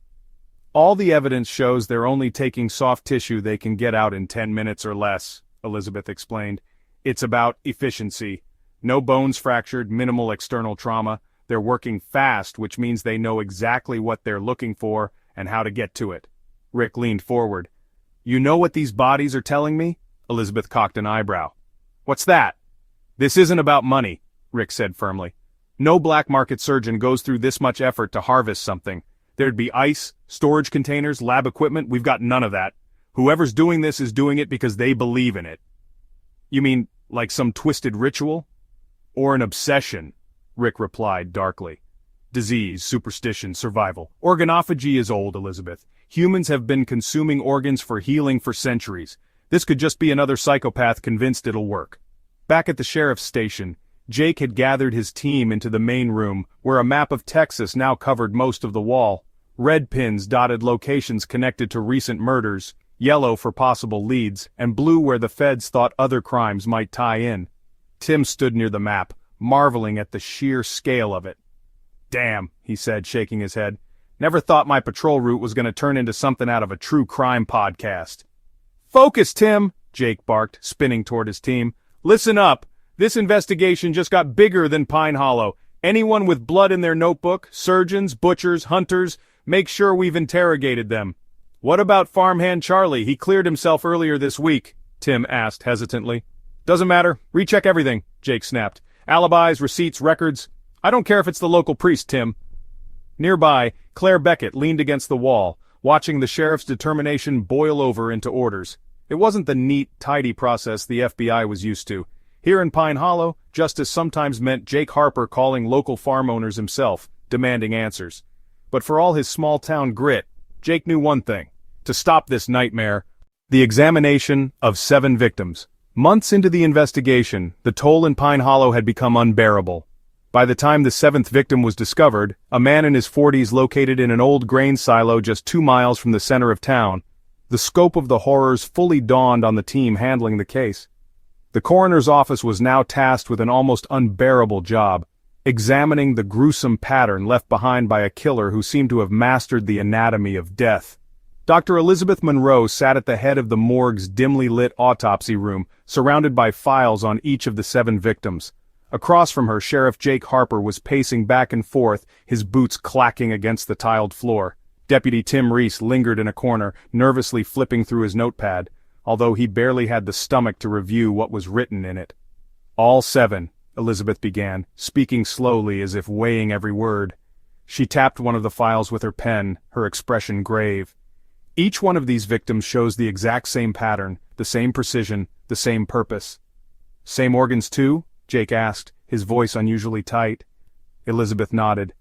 [SPEAKER 1] All the evidence shows they're only taking soft tissue they can get out in 10 minutes or less, Elizabeth explained. It's about efficiency. No bones fractured, minimal external trauma. They're working fast, which means they know exactly what they're looking for and how to get to it. Rick leaned forward. You know what these bodies are telling me? Elizabeth cocked an eyebrow. What's that? This isn't about money, Rick said firmly. No black market surgeon goes through this much effort to harvest something. There'd be ice, storage containers, lab equipment. We've got none of that. Whoever's doing this is doing it because they believe in it. You mean, like some twisted ritual? Or an obsession? Rick replied darkly. Disease, superstition, survival. Organophagy is old, Elizabeth. Humans have been consuming organs for healing for centuries. This could just be another psychopath convinced it'll work. Back at the sheriff's station, Jake had gathered his team into the main room, where a map of Texas now covered most of the wall. Red pins dotted locations connected to recent murders, yellow for possible leads, and blue where the feds thought other crimes might tie in. Tim stood near the map, marveling at the sheer scale of it. Damn, he said, shaking his head. Never thought my patrol route was going to turn into something out of a true crime podcast. Focus, Tim, Jake barked, spinning toward his team. Listen up. This investigation just got bigger than Pine Hollow. Anyone with blood in their notebook, surgeons, butchers, hunters, make sure we've interrogated them. What about farmhand Charlie? He cleared himself earlier this week, Tim asked hesitantly. Doesn't matter. Recheck everything, Jake snapped. Alibis, receipts, records. I don't care if it's the local priest, Tim. Nearby, Claire Beckett leaned against the wall, watching the sheriff's determination boil over into orders. It wasn't the neat, tidy process the FBI was used to. Here in Pine Hollow, justice sometimes meant Jake Harper calling local farm owners himself, demanding answers. But for all his small-town grit, Jake knew one thing: to stop this nightmare. The examination of 7 victims. Months into the investigation, the toll in Pine Hollow had become unbearable. By the time the seventh victim was discovered, a man in his 40s located in an old grain silo just 2 miles from the center of town, the scope of the horrors fully dawned on the team handling the case. The coroner's office was now tasked with an almost unbearable job, examining the gruesome pattern left behind by a killer who seemed to have mastered the anatomy of death. Dr. Elizabeth Monroe sat at the head of the morgue's dimly lit autopsy room, surrounded by files on each of the 7 victims. Across from her, Sheriff Jake Harper was pacing back and forth, his boots clacking against the tiled floor. Deputy Tim Reese lingered in a corner, nervously flipping through his notepad, although he barely had the stomach to review what was written in it. All 7, Elizabeth began, speaking slowly as if weighing every word. She tapped one of the files with her pen, her expression grave. Each one of these victims shows the exact same pattern, the same precision, the same purpose. Same organs too? Jake asked, his voice unusually tight. Elizabeth nodded.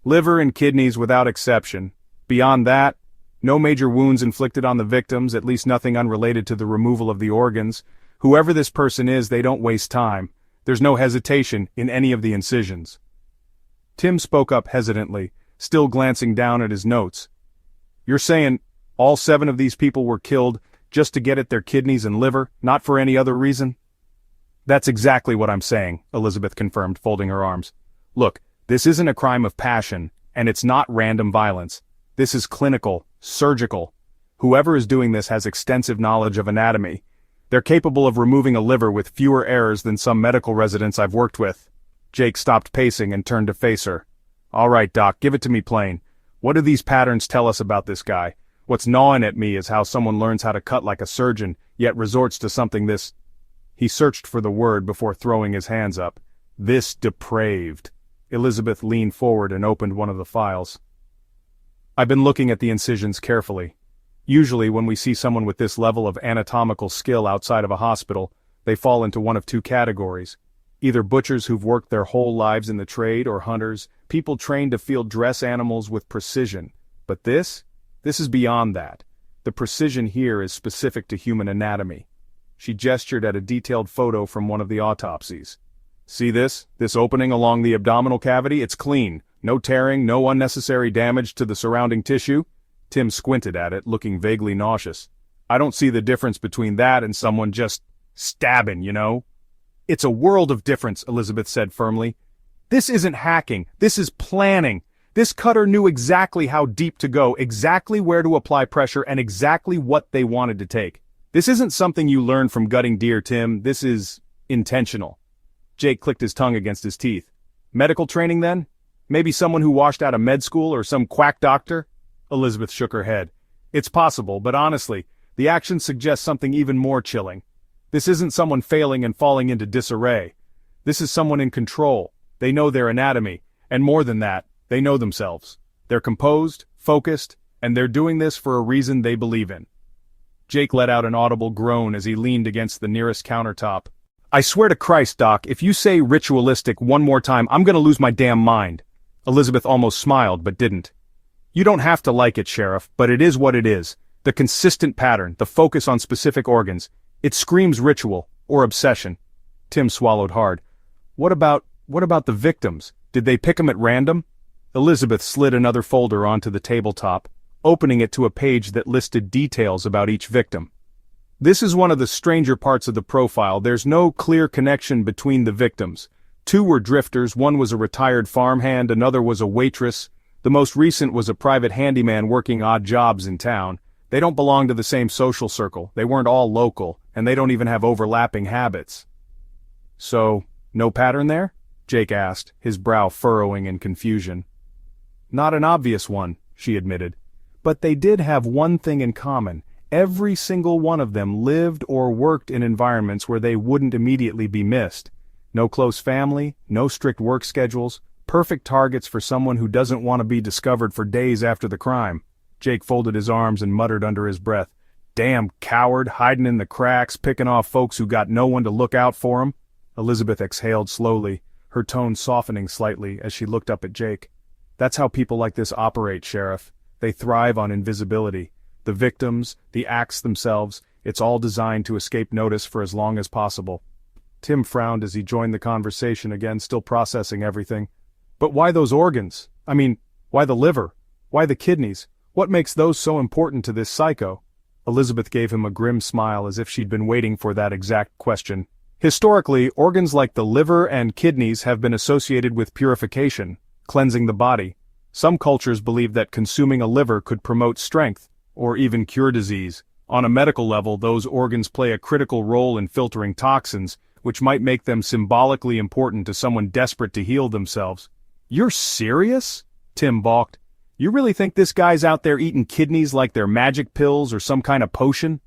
[SPEAKER 1] Liver and kidneys without exception. Beyond that, no major wounds inflicted on the victims, at least nothing unrelated to the removal of the organs. Whoever this person is, they don't waste time. There's no hesitation in any of the incisions. Tim spoke up hesitantly, still glancing down at his notes. You're saying all 7 of these people were killed just to get at their kidneys and liver, not for any other reason? That's exactly what I'm saying, Elizabeth confirmed, folding her arms. Look, this isn't a crime of passion, and it's not random violence. This is clinical, surgical. Whoever is doing this has extensive knowledge of anatomy. They're capable of removing a liver with fewer errors than some medical residents I've worked with. Jake stopped pacing and turned to face her. All right, Doc, give it to me plain. What do these patterns tell us about this guy? What's gnawing at me is how someone learns how to cut like a surgeon, yet resorts to something this... He searched for the word before throwing his hands up. This depraved. Elizabeth leaned forward and opened one of the files. I've been looking at the incisions carefully. Usually when we see someone with this level of anatomical skill outside of a hospital, they fall into one of 2 categories. Either butchers who've worked their whole lives in the trade, or hunters, people trained to field dress animals with precision. But this is beyond that. The precision here is specific to human anatomy. She gestured at a detailed photo from one of the autopsies. See this? This opening along the abdominal cavity? It's clean. No tearing, no unnecessary damage to the surrounding tissue. Tim squinted at it, looking vaguely nauseous. I don't see the difference between that and someone just stabbing, you know? It's a world of difference, Elizabeth said firmly. This isn't hacking, this is planning. This cutter knew exactly how deep to go, exactly where to apply pressure, and exactly what they wanted to take. This isn't something you learn from gutting deer, Tim. This is intentional. Jake clicked his tongue against his teeth. Medical training then? Maybe someone who washed out of med school or some quack doctor? Elizabeth shook her head. It's possible, but honestly, the action suggests something even more chilling. This isn't someone failing and falling into disarray. This is someone in control. They know their anatomy, and more than that, they know themselves. They're composed, focused, and they're doing this for a reason they believe in. Jake let out an audible groan as he leaned against the nearest countertop. I swear to Christ, Doc, if you say ritualistic one more time, I'm gonna lose my damn mind. Elizabeth almost smiled, but didn't. You don't have to like it, Sheriff, but it is what it is. The consistent pattern, the focus on specific organs. It screams ritual, or obsession. Tim swallowed hard. What about the victims? Did they pick them at random? Elizabeth slid another folder onto the tabletop, opening it to a page that listed details about each victim. This is one of the stranger parts of the profile. There's no clear connection between the victims. 2 were drifters, one was a retired farmhand, another was a waitress. The most recent was a private handyman working odd jobs in town. They don't belong to the same social circle, they weren't all local, and they don't even have overlapping habits. So, no pattern there? Jake asked, his brow furrowing in confusion. Not an obvious one, she admitted. But they did have one thing in common. Every single one of them lived or worked in environments where they wouldn't immediately be missed. No close family, no strict work schedules, perfect targets for someone who doesn't want to be discovered for days after the crime. Jake folded his arms and muttered under his breath, Damn coward, hiding in the cracks, picking off folks who got no one to look out for him. Elizabeth exhaled slowly, her tone softening slightly as she looked up at Jake. That's how people like this operate, Sheriff. They thrive on invisibility. The victims, the acts themselves, it's all designed to escape notice for as long as possible. Tim frowned as he joined the conversation again, still processing everything. But why those organs? I mean, why the liver? Why the kidneys? What makes those so important to this psycho? Elizabeth gave him a grim smile as if she'd been waiting for that exact question. Historically, organs like the liver and kidneys have been associated with purification, cleansing the body. Some cultures believe that consuming a liver could promote strength, or even cure disease. On a medical level, those organs play a critical role in filtering toxins, which might make them symbolically important to someone desperate to heal themselves. You're serious? Tim balked. You really think this guy's out there eating kidneys like they're magic pills or some kind of potion?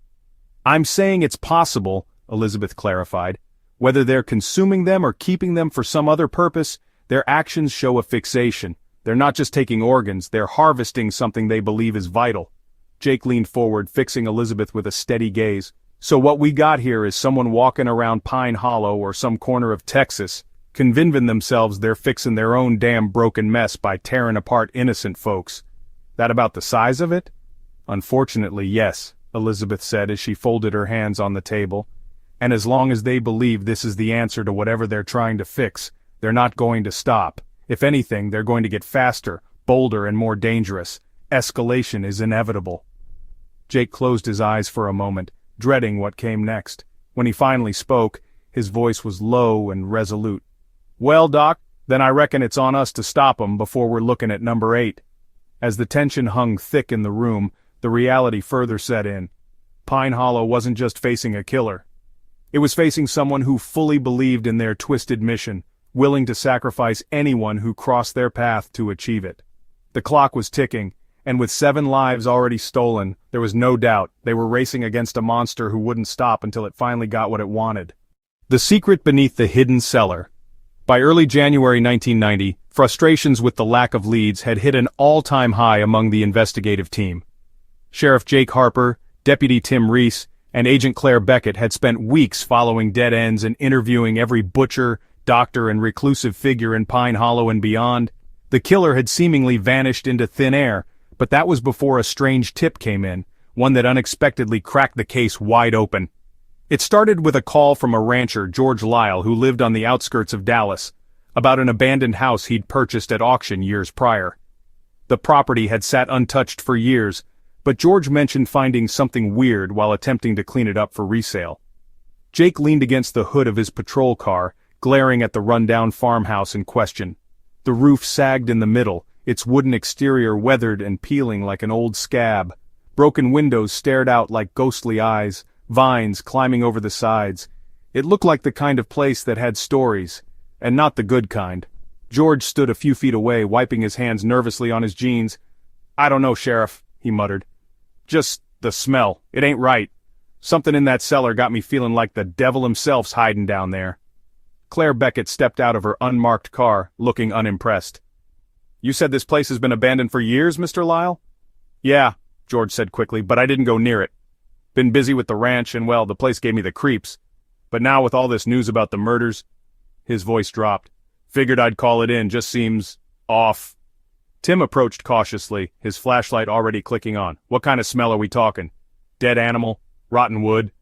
[SPEAKER 1] I'm saying it's possible, Elizabeth clarified. Whether they're consuming them or keeping them for some other purpose, their actions show a fixation. They're not just taking organs, they're harvesting something they believe is vital. Jake leaned forward, fixing Elizabeth with a steady gaze. So what we got here is someone walking around Pine Hollow or some corner of Texas, convincing themselves they're fixing their own damn broken mess by tearing apart innocent folks. That about the size of it? Unfortunately, yes, Elizabeth said as she folded her hands on the table. And as long as they believe this is the answer to whatever they're trying to fix, they're not going to stop. If anything, they're going to get faster, bolder, and more dangerous. Escalation is inevitable. Jake closed his eyes for a moment, dreading what came next. When he finally spoke, his voice was low and resolute. Well, Doc, then I reckon it's on us to stop 'em before we're looking at number 8. As the tension hung thick in the room, the reality further set in. Pine Hollow wasn't just facing a killer. It was facing someone who fully believed in their twisted mission, willing to sacrifice anyone who crossed their path to achieve it. The clock was ticking, and with 7 lives already stolen, there was no doubt they were racing against a monster who wouldn't stop until it finally got what it wanted. The secret beneath the hidden cellar. By early January 1990, frustrations with the lack of leads had hit an all-time high among the investigative team. Sheriff Jake Harper, Deputy Tim Reese, and Agent Claire Beckett had spent weeks following dead ends and interviewing every butcher, doctor, and reclusive figure in Pine Hollow and beyond. The killer had seemingly vanished into thin air, but that was before a strange tip came in, one that unexpectedly cracked the case wide open. It started with a call from a rancher, George Lyle, who lived on the outskirts of Dallas, about an abandoned house he'd purchased at auction years prior. The property had sat untouched for years, but George mentioned finding something weird while attempting to clean it up for resale. Jake leaned against the hood of his patrol car, glaring at the rundown farmhouse in question. The roof sagged in the middle, its wooden exterior weathered and peeling like an old scab. Broken windows stared out like ghostly eyes, vines climbing over the sides. It looked like the kind of place that had stories, and not the good kind. George stood a few feet away, wiping his hands nervously on his jeans. "I don't know, Sheriff," he muttered. "Just the smell. It ain't right. Something in that cellar got me feeling like the devil himself's hiding down there." Claire Beckett stepped out of her unmarked car, looking unimpressed. "You said this place has been abandoned for years, Mr. Lyle?" "Yeah," George said quickly, "but I didn't go near it. Been busy with the ranch, and well, the place gave me the creeps. But now with all this news about the murders," his voice dropped, "figured I'd call it in, just seems off." Tim approached cautiously, his flashlight already clicking on. "What kind of smell are we talking? Dead animal? Rotten wood?"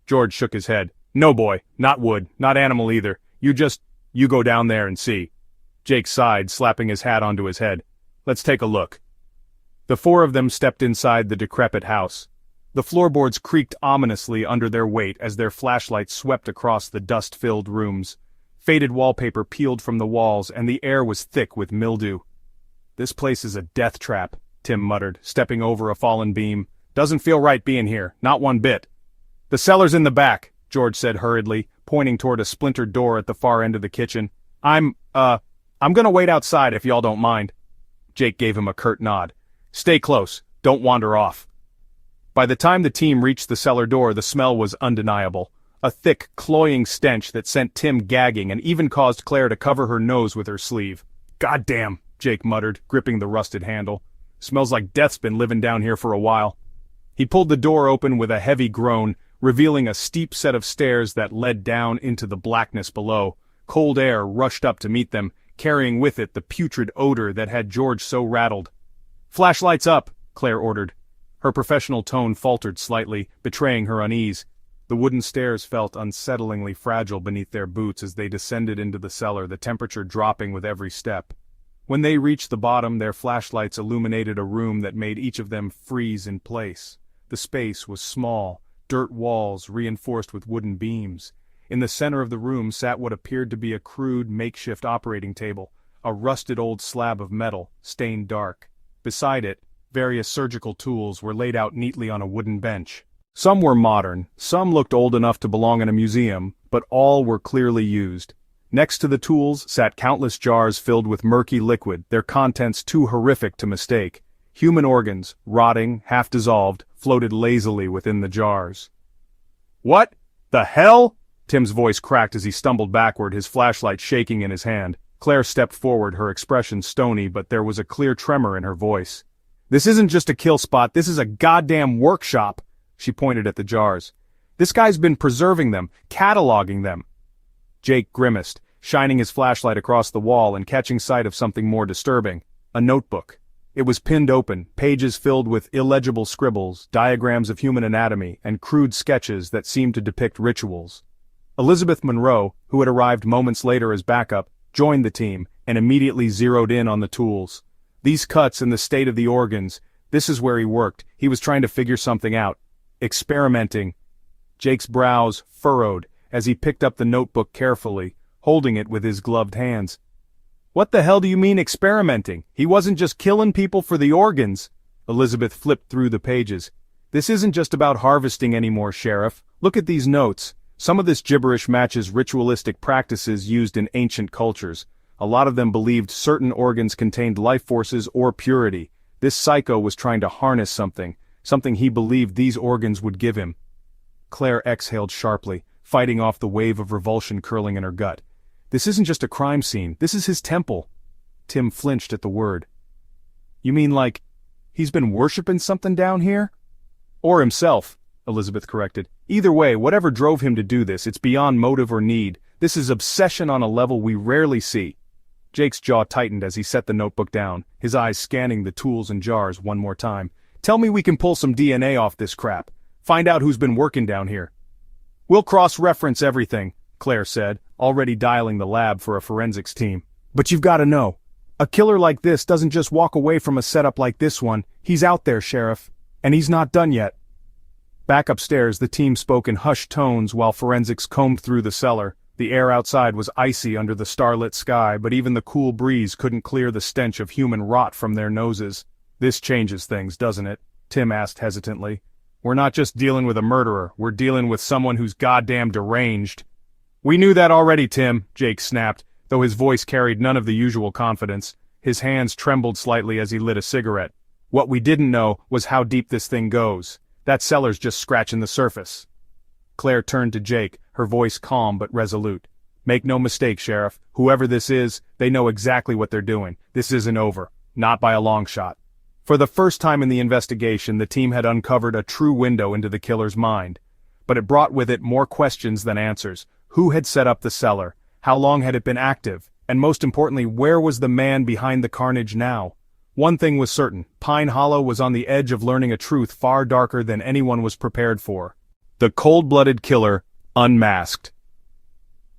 [SPEAKER 1] George shook his head. "No, boy, not wood, not animal either. You go down there and see." Jake sighed, slapping his hat onto his head. "Let's take a look." The 4 of them stepped inside the decrepit house. The floorboards creaked ominously under their weight as their flashlights swept across the dust-filled rooms. Faded wallpaper peeled from the walls, and the air was thick with mildew. "This place is a death trap," Tim muttered, stepping over a fallen beam. "Doesn't feel right being here, not one bit." "The cellar's in the back," George said hurriedly, pointing toward a splintered door at the far end of the kitchen. I'm gonna wait outside if y'all don't mind." Jake gave him a curt nod. "Stay close, don't wander off." By the time the team reached the cellar door, the smell was undeniable. A thick, cloying stench that sent Tim gagging and even caused Claire to cover her nose with her sleeve. "Goddamn," Jake muttered, gripping the rusted handle. "Smells like death's been living down here for a while." He pulled the door open with a heavy groan, revealing a steep set of stairs that led down into the blackness below. Cold air rushed up to meet them, carrying with it the putrid odor that had George so rattled. "Flashlights up," Claire ordered. Her professional tone faltered slightly, betraying her unease. The wooden stairs felt unsettlingly fragile beneath their boots as they descended into the cellar, the temperature dropping with every step. When they reached the bottom, their flashlights illuminated a room that made each of them freeze in place. The space was small, dirt walls reinforced with wooden beams. In the center of the room sat what appeared to be a crude makeshift operating table, a rusted old slab of metal, stained dark. Beside it, various surgical tools were laid out neatly on a wooden bench. Some were modern, some looked old enough to belong in a museum, but all were clearly used. Next to the tools sat countless jars filled with murky liquid, their contents too horrific to mistake. Human organs, rotting, half-dissolved, floated lazily within the jars. "What the hell?" Tim's voice cracked as he stumbled backward, his flashlight shaking in his hand. Claire stepped forward, her expression stony, but there was a clear tremor in her voice. "This isn't just a kill spot, this is a goddamn workshop!" She pointed at the jars. "This guy's been preserving them, cataloging them." Jake grimaced, shining his flashlight across the wall and catching sight of something more disturbing. A notebook. It was pinned open, pages filled with illegible scribbles, diagrams of human anatomy, and crude sketches that seemed to depict rituals. Elizabeth Monroe, who had arrived moments later as backup, joined the team, and immediately zeroed in on the tools. These cuts and the state of the organs, this is where he worked. He was trying to figure something out. Experimenting. Jake's brows furrowed as he picked up the notebook carefully, holding it with his gloved hands. "What the hell do you mean experimenting? He wasn't just killing people for the organs." Elizabeth flipped through the pages. "This isn't just about harvesting anymore, Sheriff. Look at these notes. Some of this gibberish matches ritualistic practices used in ancient cultures. A lot of them believed certain organs contained life forces or purity. This psycho was trying to harness something he believed these organs would give him." Claire exhaled sharply, fighting off the wave of revulsion curling in her gut. "This isn't just a crime scene, this is his temple." Tim flinched at the word. "You mean like, he's been worshipping something down here?" "Or himself," Elizabeth corrected. "Either way, whatever drove him to do this, it's beyond motive or need. This is obsession on a level we rarely see." Jake's jaw tightened as he set the notebook down, his eyes scanning the tools and jars one more time. "Tell me we can pull some DNA off this crap. Find out who's been working down here." "We'll cross-reference everything," Claire said, already dialing the lab for a forensics team. "But you've got to know, a killer like this doesn't just walk away from a setup like this one. He's out there, Sheriff. And he's not done yet." Back upstairs, the team spoke in hushed tones while forensics combed through the cellar. The air outside was icy under the starlit sky, but even the cool breeze couldn't clear the stench of human rot from their noses. "This changes things, doesn't it?" Tim asked hesitantly. "We're not just dealing with a murderer, we're dealing with someone who's goddamn deranged." "We knew that already, Tim," Jake snapped, though his voice carried none of the usual confidence. His hands trembled slightly as he lit a cigarette. "What we didn't know was how deep this thing goes. That cellar's just scratching the surface." Claire turned to Jake, her voice calm but resolute. "Make no mistake, Sheriff, whoever this is, they know exactly what they're doing. This isn't over. Not by a long shot." For the first time in the investigation, the team had uncovered a true window into the killer's mind. But it brought with it more questions than answers. Who had set up the cellar? How long had it been active? And most importantly, where was the man behind the carnage now? One thing was certain, Pine Hollow was on the edge of learning a truth far darker than anyone was prepared for. The cold-blooded killer, unmasked.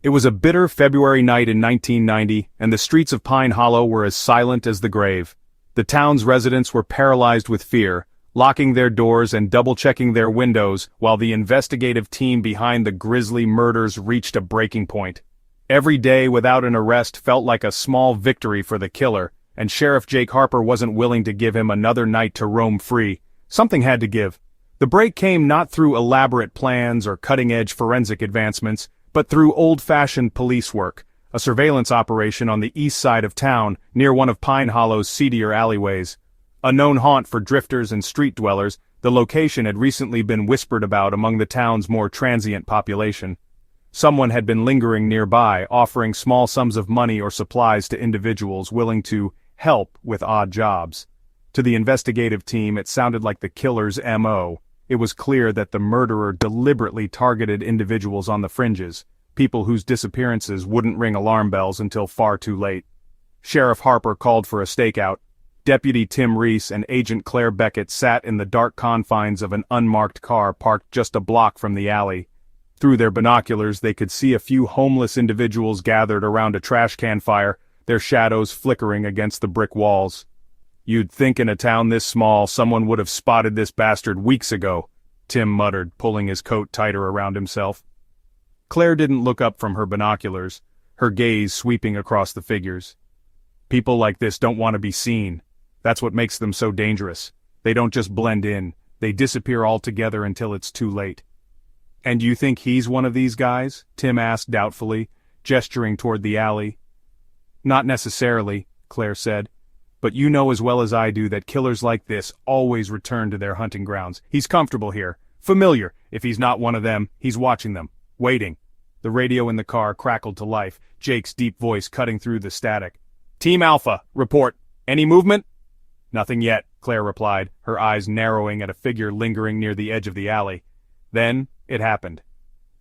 [SPEAKER 1] It was a bitter February night in 1990, and the streets of Pine Hollow were as silent as the grave. The town's residents were paralyzed with fear, locking their doors and double-checking their windows while the investigative team behind the grisly murders reached a breaking point. Every day without an arrest felt like a small victory for the killer, and Sheriff Jake Harper wasn't willing to give him another night to roam free. Something had to give. The break came not through elaborate plans or cutting-edge forensic advancements, but through old-fashioned police work, a surveillance operation on the east side of town near one of Pine Hollow's seedier alleyways. A known haunt for drifters and street dwellers, the location had recently been whispered about among the town's more transient population. Someone had been lingering nearby, offering small sums of money or supplies to individuals willing to help with odd jobs. To the investigative team, it sounded like the killer's M.O. It was clear that the murderer deliberately targeted individuals on the fringes, people whose disappearances wouldn't ring alarm bells until far too late. Sheriff Harper called for a stakeout. Deputy Tim Reese and Agent Claire Beckett sat in the dark confines of an unmarked car parked just a block from the alley. Through their binoculars they could see a few homeless individuals gathered around a trash can fire, their shadows flickering against the brick walls. "You'd think in a town this small someone would have spotted this bastard weeks ago," Tim muttered, pulling his coat tighter around himself. Claire didn't look up from her binoculars, her gaze sweeping across the figures. "People like this don't want to be seen. That's what makes them so dangerous. They don't just blend in, they disappear altogether until it's too late." "And you think he's one of these guys?" Tim asked doubtfully, gesturing toward the alley. "Not necessarily," Claire said. "But you know as well as I do that killers like this always return to their hunting grounds. He's comfortable here. Familiar. If he's not one of them, he's watching them. Waiting." The radio in the car crackled to life, Jake's deep voice cutting through the static. "Team Alpha, report. Any movement?" "Nothing yet," Claire replied, her eyes narrowing at a figure lingering near the edge of the alley. Then, it happened.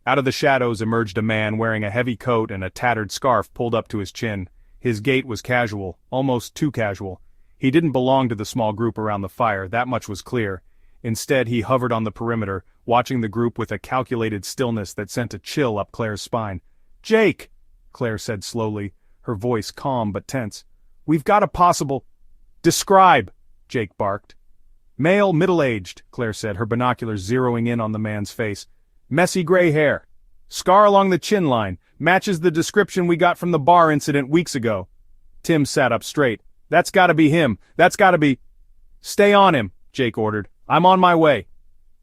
[SPEAKER 1] Out of the shadows emerged a man wearing a heavy coat and a tattered scarf pulled up to his chin. His gait was casual, almost too casual. He didn't belong to the small group around the fire, that much was clear. Instead he hovered on the perimeter, watching the group with a calculated stillness that sent a chill up Claire's spine. "Jake," Claire said slowly, her voice calm but tense. "We've got a possible—" "Describe," Jake barked. "Male, middle-aged," Claire said, her binoculars zeroing in on the man's face. "Messy gray hair. Scar along the chin line, matches the description we got from the bar incident weeks ago." Tim sat up straight. "That's gotta be him. That's gotta be—" "Stay on him," Jake ordered. "I'm on my way."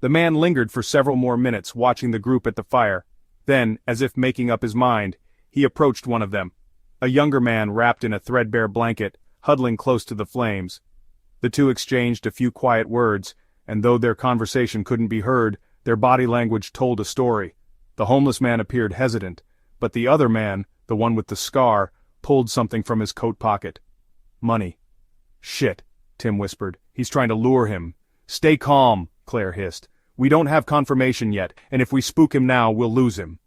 [SPEAKER 1] The man lingered for several more minutes, watching the group at the fire. Then, as if making up his mind, he approached one of them. A younger man wrapped in a threadbare blanket, huddling close to the flames. The two exchanged a few quiet words, and though their conversation couldn't be heard, their body language told a story. The homeless man appeared hesitant, but the other man, the one with the scar, pulled something from his coat pocket. "Money." "Shit," Tim whispered. "He's trying to lure him." "Stay calm," Claire hissed. "We don't have confirmation yet, and if we spook him now, we'll lose him."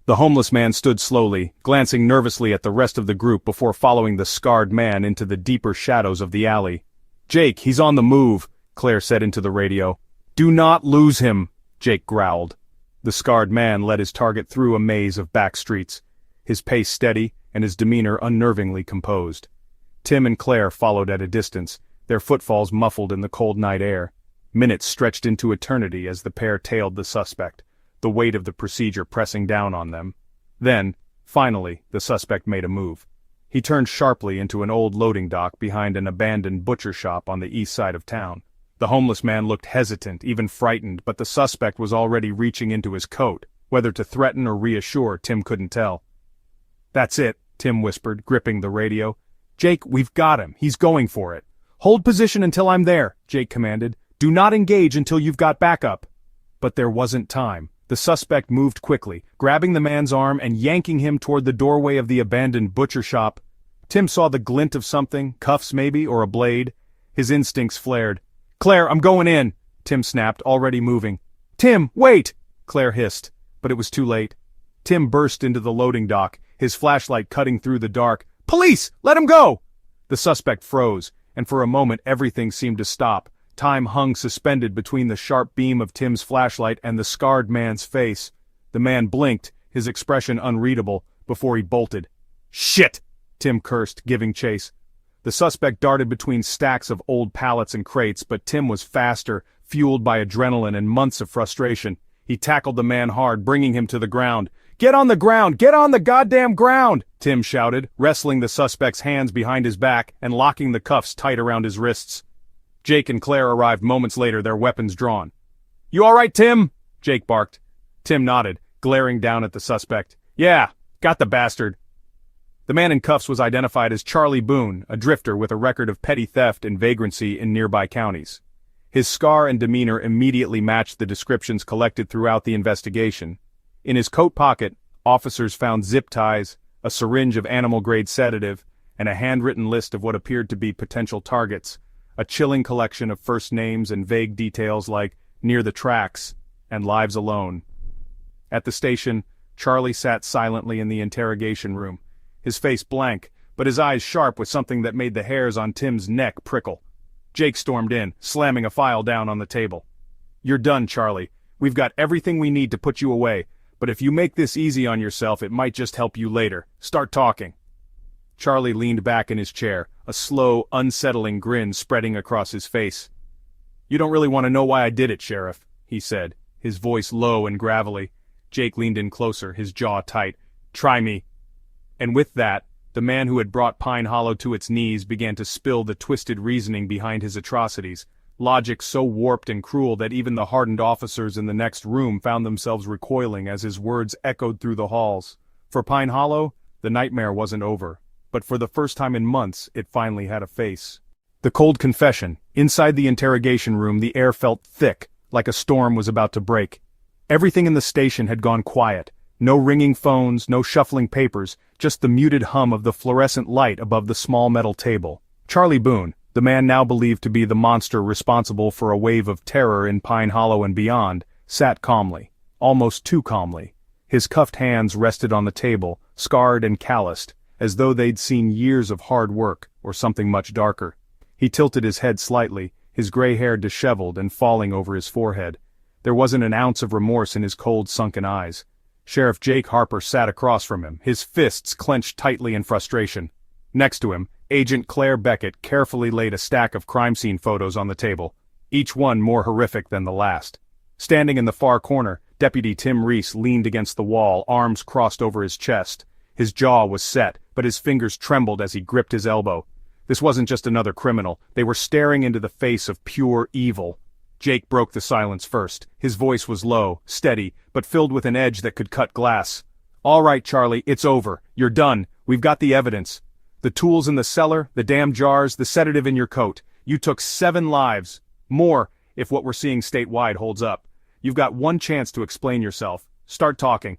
[SPEAKER 1] The homeless man stood slowly, glancing nervously at the rest of the group before following the scarred man into the deeper shadows of the alley. "Jake, he's on the move," Claire said into the radio. "Do not lose him," Jake growled. The scarred man led his target through a maze of back streets, his pace steady and his demeanor unnervingly composed. Tim and Claire followed at a distance, their footfalls muffled in the cold night air. Minutes stretched into eternity as the pair tailed the suspect, the weight of the procedure pressing down on them. Then, finally, the suspect made a move. He turned sharply into an old loading dock behind an abandoned butcher shop on the east side of town. The homeless man looked hesitant, even frightened, but the suspect was already reaching into his coat. Whether to threaten or reassure, Tim couldn't tell. "That's it," Tim whispered, gripping the radio. "Jake, we've got him. He's going for it." "Hold position until I'm there," Jake commanded. "Do not engage until you've got backup." But there wasn't time. The suspect moved quickly, grabbing the man's arm and yanking him toward the doorway of the abandoned butcher shop. Tim saw the glint of something, cuffs maybe, or a blade. His instincts flared. "Claire, I'm going in," Tim snapped, already moving. "Tim, wait!" Claire hissed, but it was too late. Tim burst into the loading dock, his flashlight cutting through the dark. "Police! Let him go!" The suspect froze, and for a moment everything seemed to stop. Time hung suspended between the sharp beam of Tim's flashlight and the scarred man's face. The man blinked, his expression unreadable, before he bolted. "Shit!" Tim cursed, giving chase. The suspect darted between stacks of old pallets and crates, but Tim was faster, fueled by adrenaline and months of frustration. He tackled the man hard, bringing him to the ground. "Get on the ground! Get on the goddamn ground!" Tim shouted, wrestling the suspect's hands behind his back and locking the cuffs tight around his wrists. Jake and Claire arrived moments later, their weapons drawn. "You all right, Tim?" Jake barked. Tim nodded, glaring down at the suspect. "Yeah, got the bastard." The man in cuffs was identified as Charlie Boone, a drifter with a record of petty theft and vagrancy in nearby counties. His scar and demeanor immediately matched the descriptions collected throughout the investigation. In his coat pocket, officers found zip ties, a syringe of animal-grade sedative, and a handwritten list of what appeared to be potential targets, a chilling collection of first names and vague details like "near the tracks" and "lives alone." At the station, Charlie sat silently in the interrogation room, his face blank, but his eyes sharp with something that made the hairs on Tim's neck prickle. Jake stormed in, slamming a file down on the table. "You're done, Charlie. We've got everything we need to put you away, but if you make this easy on yourself it might just help you later. Start talking." Charlie leaned back in his chair, a slow, unsettling grin spreading across his face. "You don't really want to know why I did it, Sheriff," he said, his voice low and gravelly. Jake leaned in closer, his jaw tight. "Try me." And with that, the man who had brought Pine Hollow to its knees began to spill the twisted reasoning behind his atrocities, logic so warped and cruel that even the hardened officers in the next room found themselves recoiling as his words echoed through the halls. For Pine Hollow, the nightmare wasn't over, but for the first time in months it finally had a face. The cold confession. Inside the interrogation room the air felt thick, like a storm was about to break. Everything in the station had gone quiet. No ringing phones, no shuffling papers, just the muted hum of the fluorescent light above the small metal table. Charlie Boone, the man now believed to be the monster responsible for a wave of terror in Pine Hollow and beyond, sat calmly, almost too calmly. His cuffed hands rested on the table, scarred and calloused, as though they'd seen years of hard work, or something much darker. He tilted his head slightly, his gray hair disheveled and falling over his forehead. There wasn't an ounce of remorse in his cold, sunken eyes. Sheriff Jake Harper sat across from him, his fists clenched tightly in frustration. Next to him, Agent Claire Beckett carefully laid a stack of crime scene photos on the table, each one more horrific than the last. Standing in the far corner, Deputy Tim Reese leaned against the wall, arms crossed over his chest. His jaw was set, but his fingers trembled as he gripped his elbow. This wasn't just another criminal, they were staring into the face of pure evil. Jake broke the silence first. His voice was low, steady, but filled with an edge that could cut glass. "All right, Charlie, it's over. You're done. We've got the evidence. The tools in the cellar, the damn jars, the sedative in your coat. You took 7 lives. More, if what we're seeing statewide holds up. You've got one chance to explain yourself. Start talking."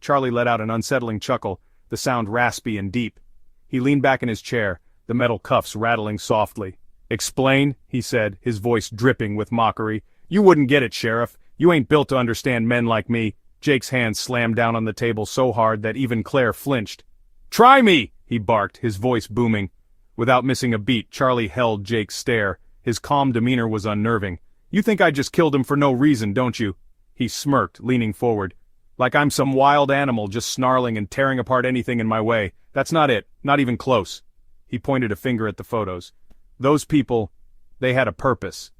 [SPEAKER 1] Charlie let out an unsettling chuckle, the sound raspy and deep. He leaned back in his chair, the metal cuffs rattling softly. "Explain," he said, his voice dripping with mockery. "You wouldn't get it, Sheriff. You ain't built to understand men like me." Jake's hand slammed down on the table so hard that even Claire flinched. "Try me!" he barked, his voice booming. Without missing a beat, Charlie held Jake's stare. His calm demeanor was unnerving. "You think I just killed him for no reason, don't you?" He smirked, leaning forward. "Like I'm some wild animal just snarling and tearing apart anything in my way. That's not it, not even close." He pointed a finger at the photos. "Those people, they had a purpose."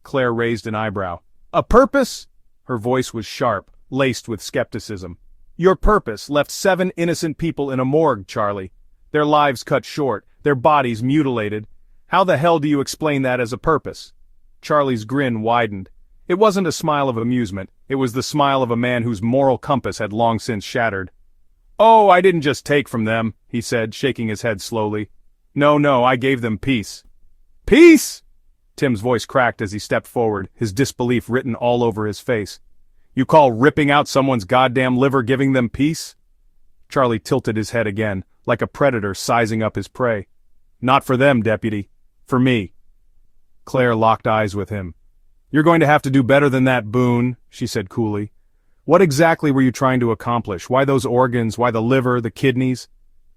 [SPEAKER 1] Claire raised an eyebrow. "A purpose?" Her voice was sharp, laced with skepticism. "Your purpose left 7 innocent people in a morgue, Charlie. Their lives cut short, their bodies mutilated. How the hell do you explain that as a purpose?" Charlie's grin widened. It wasn't a smile of amusement, it was the smile of a man whose moral compass had long since shattered. "Oh, I didn't just take from them," he said, shaking his head slowly. No, I gave them peace." "Peace?" Tim's voice cracked as he stepped forward, his disbelief written all over his face. "You call ripping out someone's goddamn liver giving them peace?" Charlie tilted his head again, like a predator sizing up his prey. "Not for them, Deputy. For me." Claire locked eyes with him. "You're going to have to do better than that, Boone," she said coolly. "What exactly were you trying to accomplish? Why those organs? Why the liver, the kidneys?"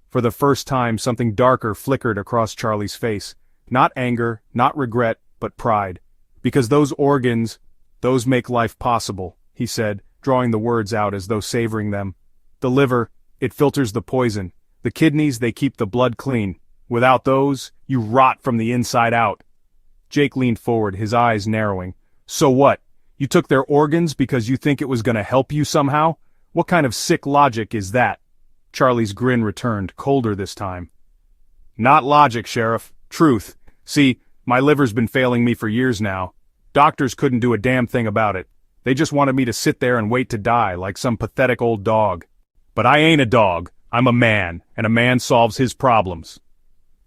[SPEAKER 1] For the first time, something darker flickered across Charlie's face. Not anger, not regret, but pride. "Because those organs, those make life possible," he said, drawing the words out as though savoring them. "The liver, it filters the poison. The kidneys, they keep the blood clean. Without those, you rot from the inside out." Jake leaned forward, his eyes narrowing. "So what? You took their organs because you think it was gonna help you somehow? What kind of sick logic is that?" Charlie's grin returned, colder this time. "Not logic, Sheriff. Truth. See, my liver's been failing me for years now. Doctors couldn't do a damn thing about it. They just wanted me to sit there and wait to die like some pathetic old dog. But I ain't a dog. I'm a man, and a man solves his problems."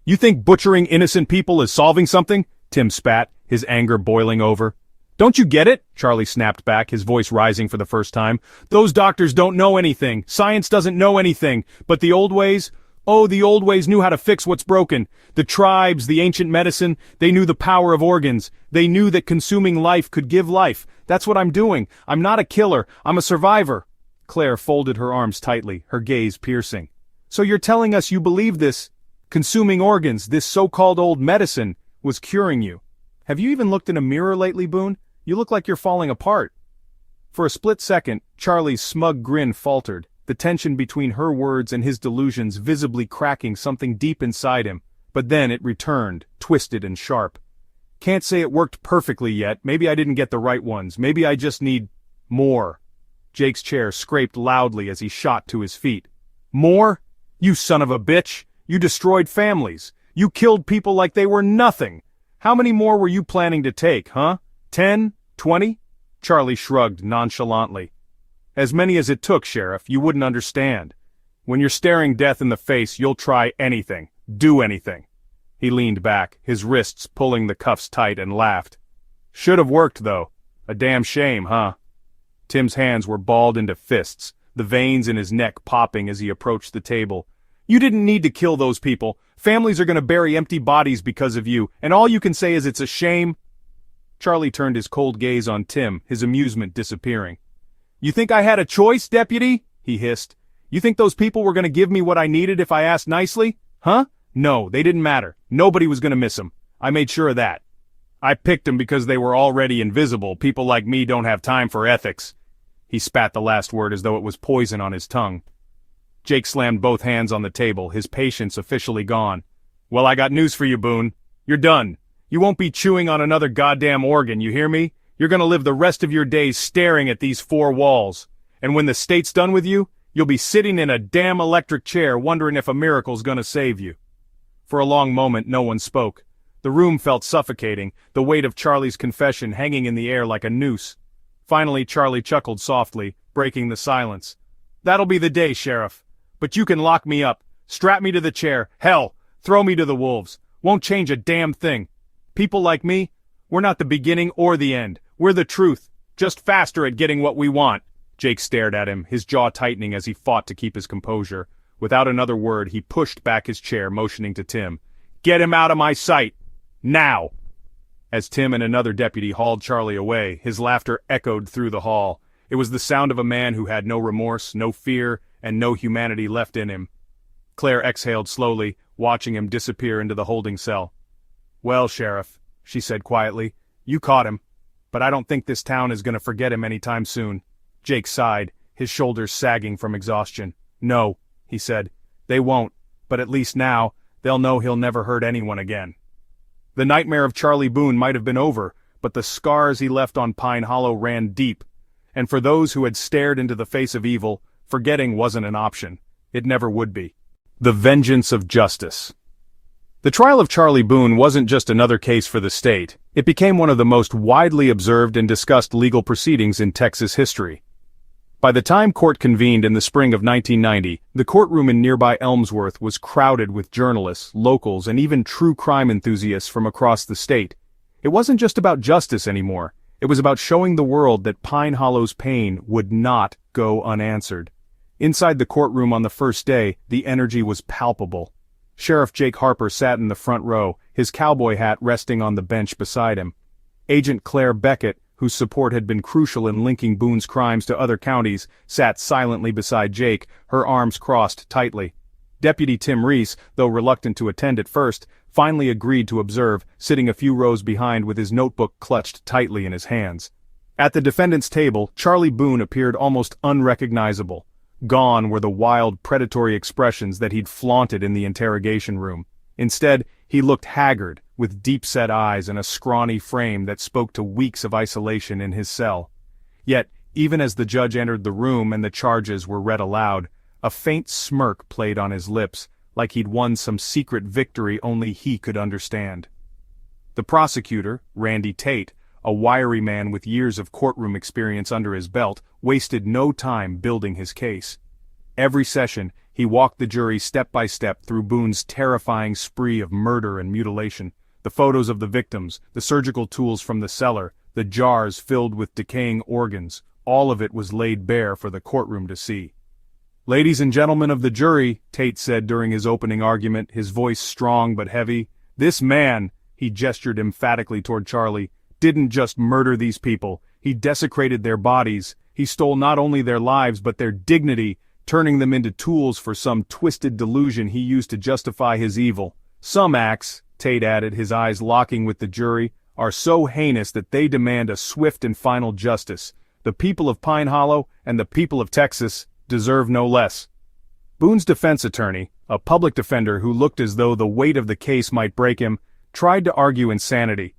[SPEAKER 1] "You think butchering innocent people is solving something?" Tim spat, his anger boiling over. "Don't you get it?" Charlie snapped back, his voice rising for the first time. "Those doctors don't know anything. Science doesn't know anything. But the old ways? Oh, the old ways knew how to fix what's broken. The tribes, the ancient medicine, they knew the power of organs. They knew that consuming life could give life. That's what I'm doing. I'm not a killer. I'm a survivor." Claire folded her arms tightly, her gaze piercing. "So you're telling us you believe this consuming organs, this so-called old medicine, was curing you? Have you even looked in a mirror lately, Boone? You look like you're falling apart." For a split second, Charlie's smug grin faltered, the tension between her words and his delusions visibly cracking something deep inside him, but then it returned, twisted and sharp. Can't say it worked perfectly yet, maybe I didn't get the right ones, maybe I just need more. Jake's chair scraped loudly as he shot to his feet. More? You son of a bitch! You destroyed families. You killed people like they were nothing. How many more were you planning to take, huh? 10? 20? Charlie shrugged nonchalantly. As many as it took, Sheriff, you wouldn't understand. When you're staring death in the face, you'll try anything. Do anything. He leaned back, his wrists pulling the cuffs tight, and laughed. Should have worked, though. A damn shame, huh? Tim's hands were balled into fists, the veins in his neck popping as he approached the table. You didn't need to kill those people. Families are gonna bury empty bodies because of you, and all you can say is it's a shame? Charlie turned his cold gaze on Tim, his amusement disappearing. You think I had a choice, deputy? He hissed. You think those people were gonna give me what I needed if I asked nicely? Huh? No, they didn't matter. Nobody was gonna miss 'em. I made sure of that. I picked 'em because they were already invisible. People like me don't have time for ethics. He spat the last word as though it was poison on his tongue. Jake slammed both hands on the table, his patience officially gone. Well, I got news for you, Boone. You're done. You won't be chewing on another goddamn organ, you hear me? You're gonna live the rest of your days staring at these four walls. And when the state's done with you, you'll be sitting in a damn electric chair wondering if a miracle's gonna save you. For a long moment, no one spoke. The room felt suffocating, the weight of Charlie's confession hanging in the air like a noose. Finally, Charlie chuckled softly, breaking the silence. That'll be the day, Sheriff. But you can lock me up, strap me to the chair, hell, throw me to the wolves. Won't change a damn thing. People like me, we're not the beginning or the end. We're the truth, just faster at getting what we want. Jake stared at him, his jaw tightening as he fought to keep his composure. Without another word, he pushed back his chair, motioning to Tim. Get him out of my sight! Now! As Tim and another deputy hauled Charlie away, his laughter echoed through the hall. It was the sound of a man who had no remorse, no fear, and no humanity left in him. Claire exhaled slowly, watching him disappear into the holding cell. Well, Sheriff, she said quietly, you caught him, but I don't think this town is going to forget him anytime soon. Jake sighed, his shoulders sagging from exhaustion. No, he said, they won't, but at least now, they'll know he'll never hurt anyone again. The nightmare of Charlie Boone might have been over, but the scars he left on Pine Hollow ran deep, and for those who had stared into the face of evil, forgetting wasn't an option. It never would be. The vengeance of justice. The trial of Charlie Boone wasn't just another case for the state. It became one of the most widely observed and discussed legal proceedings in Texas history. By the time court convened in the spring of 1990, the courtroom in nearby Elmsworth was crowded with journalists, locals, and even true crime enthusiasts from across the state. It wasn't just about justice anymore. It was about showing the world that Pine Hollow's pain would not go unanswered. Inside the courtroom on the first day, the energy was palpable. Sheriff Jake Harper sat in the front row, his cowboy hat resting on the bench beside him. Agent Claire Beckett, whose support had been crucial in linking Boone's crimes to other counties, sat silently beside Jake, her arms crossed tightly. Deputy Tim Reese, though reluctant to attend at first, finally agreed to observe, sitting a few rows behind with his notebook clutched tightly in his hands. At the defendant's table, Charlie Boone appeared almost unrecognizable. Gone were the wild, predatory expressions that he'd flaunted in the interrogation room. Instead, he looked haggard, with deep-set eyes and a scrawny frame that spoke to weeks of isolation in his cell. Yet, even as the judge entered the room and the charges were read aloud, a faint smirk played on his lips, like he'd won some secret victory only he could understand. The prosecutor, Randy Tate, a wiry man with years of courtroom experience under his belt, wasted no time building his case. Every session, he walked the jury step by step through Boone's terrifying spree of murder and mutilation. The photos of the victims, the surgical tools from the cellar, the jars filled with decaying organs, all of it was laid bare for the courtroom to see. Ladies and gentlemen of the jury, Tate said during his opening argument, his voice strong but heavy, this man, he gestured emphatically toward Charlie, didn't just murder these people, he desecrated their bodies, he stole not only their lives but their dignity, turning them into tools for some twisted delusion he used to justify his evil. Some acts, Tate added, his eyes locking with the jury, are so heinous that they demand a swift and final justice. The people of Pine Hollow and the people of Texas deserve no less. Boone's defense attorney, a public defender who looked as though the weight of the case might break him, tried to argue insanity.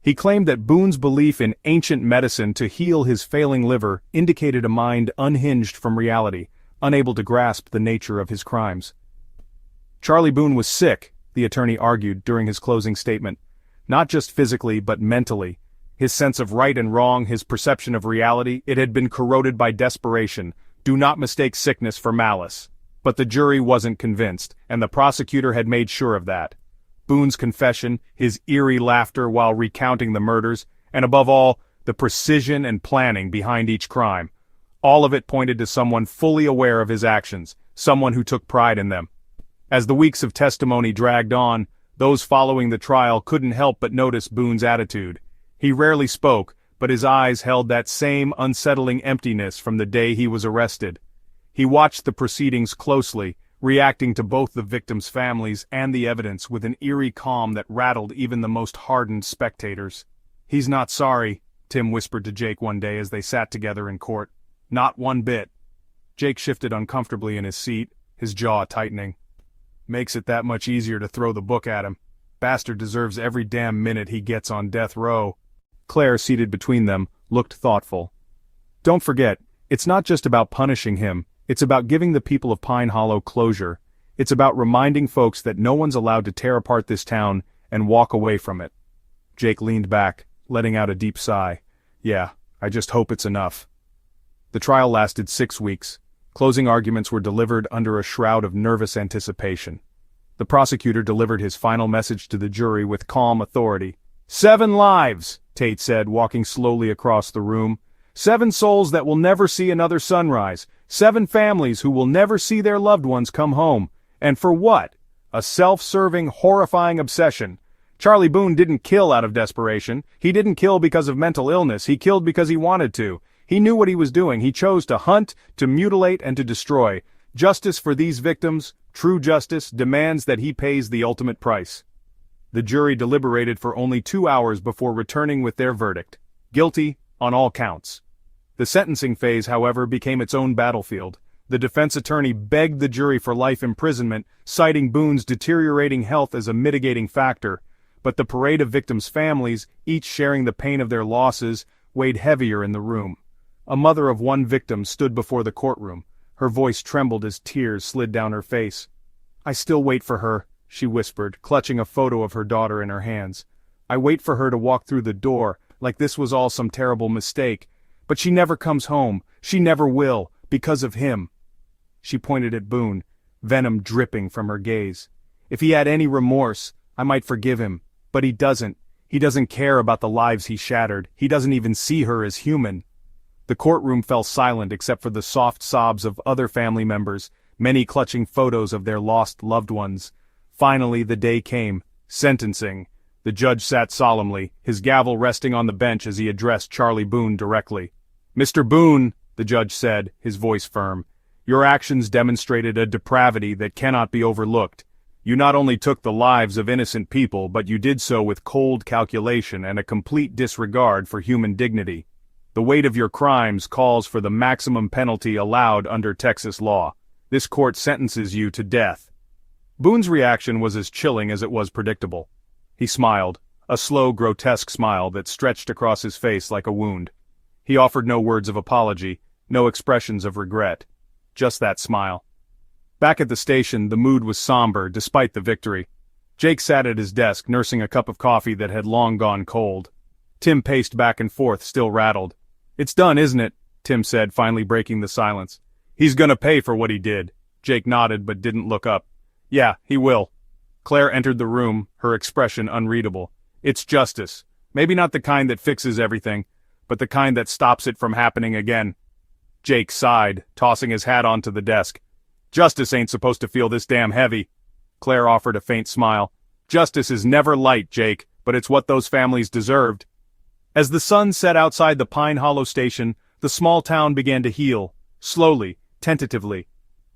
[SPEAKER 1] He claimed that Boone's belief in ancient medicine to heal his failing liver indicated a mind unhinged from reality, unable to grasp the nature of his crimes. Charlie Boone was sick, the attorney argued during his closing statement. Not just physically but mentally. His sense of right and wrong, his perception of reality, it had been corroded by desperation. Do not mistake sickness for malice. But the jury wasn't convinced, and the prosecutor had made sure of that. Boone's confession, his eerie laughter while recounting the murders, and above all, the precision and planning behind each crime. All of it pointed to someone fully aware of his actions, someone who took pride in them. As the weeks of testimony dragged on, those following the trial couldn't help but notice Boone's attitude. He rarely spoke, but his eyes held that same unsettling emptiness from the day he was arrested. He watched the proceedings closely, reacting to both the victims' families and the evidence with an eerie calm that rattled even the most hardened spectators. "He's not sorry," Tim whispered to Jake one day as they sat together in court. "Not one bit." Jake shifted uncomfortably in his seat, his jaw tightening. "Makes it that much easier to throw the book at him. Bastard deserves every damn minute he gets on death row." Claire, seated between them, looked thoughtful. "Don't forget, it's not just about punishing him, it's about giving the people of Pine Hollow closure. It's about reminding folks that no one's allowed to tear apart this town and walk away from it." Jake leaned back, letting out a deep sigh. "Yeah, I just hope it's enough." The trial lasted 6 weeks. Closing arguments were delivered under a shroud of nervous anticipation. The prosecutor delivered his final message to the jury with calm authority. "7 lives," Tate said, walking slowly across the room. "7 souls that will never see another sunrise. 7 families who will never see their loved ones come home. And for what? A self-serving, horrifying obsession. Charlie Boone didn't kill out of desperation. He didn't kill because of mental illness. He killed because he wanted to. He knew what he was doing. He chose to hunt, to mutilate, and to destroy. Justice for these victims, true justice, demands that he pays the ultimate price." The jury deliberated for only 2 hours before returning with their verdict. Guilty on all counts. The sentencing phase, however, became its own battlefield. The defense attorney begged the jury for life imprisonment, citing Boone's deteriorating health as a mitigating factor. But the parade of victims' families, each sharing the pain of their losses, weighed heavier in the room. A mother of one victim stood before the courtroom. Her voice trembled as tears slid down her face. "I still wait for her," she whispered, clutching a photo of her daughter in her hands. "I wait for her to walk through the door, like this was all some terrible mistake. But she never comes home. She never will, because of him." She pointed at Boone, venom dripping from her gaze. "If he had any remorse, I might forgive him. But he doesn't. He doesn't care about the lives he shattered. He doesn't even see her as human." The courtroom fell silent except for the soft sobs of other family members, many clutching photos of their lost loved ones. Finally the day came. Sentencing. The judge sat solemnly, his gavel resting on the bench as he addressed Charlie Boone directly. "Mr. Boone," the judge said, his voice firm, "your actions demonstrated a depravity that cannot be overlooked. You not only took the lives of innocent people, but you did so with cold calculation and a complete disregard for human dignity. The weight of your crimes calls for the maximum penalty allowed under Texas law. This court sentences you to death." Boone's reaction was as chilling as it was predictable. He smiled, a slow, grotesque smile that stretched across his face like a wound. He offered no words of apology, no expressions of regret. Just that smile. Back at the station, the mood was somber despite the victory. Jake sat at his desk nursing a cup of coffee that had long gone cold. Tim paced back and forth, still rattled. "It's done, isn't it?" Tim said, finally breaking the silence. "He's gonna pay for what he did." Jake nodded but didn't look up. "Yeah, he will." Claire entered the room, her expression unreadable. "It's justice. Maybe not the kind that fixes everything, but the kind that stops it from happening again." Jake sighed, tossing his hat onto the desk. "Justice ain't supposed to feel this damn heavy." Claire offered a faint smile. "Justice is never light, Jake, but it's what those families deserved." As the sun set outside the Pine Hollow station, the small town began to heal, slowly, tentatively.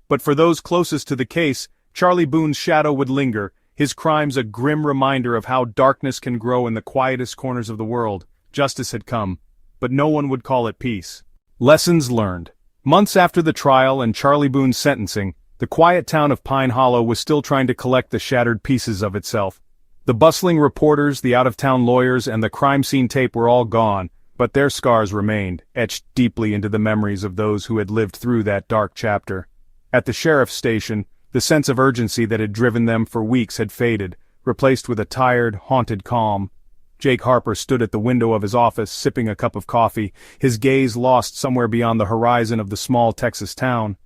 [SPEAKER 1] But for those closest to the case, Charlie Boone's shadow would linger, his crimes a grim reminder of how darkness can grow in the quietest corners of the world. Justice had come, but no one would call it peace. Lessons learned. Months after the trial and Charlie Boone's sentencing, the quiet town of Pine Hollow was still trying to collect the shattered pieces of itself. The bustling reporters, the out-of-town lawyers, and the crime scene tape were all gone, but their scars remained, etched deeply into the memories of those who had lived through that dark chapter. At the sheriff's station, the sense of urgency that had driven them for weeks had faded, replaced with a tired, haunted calm. Jake Harper stood at the window of his office, sipping a cup of coffee, his gaze lost somewhere beyond the horizon of the small Texas town.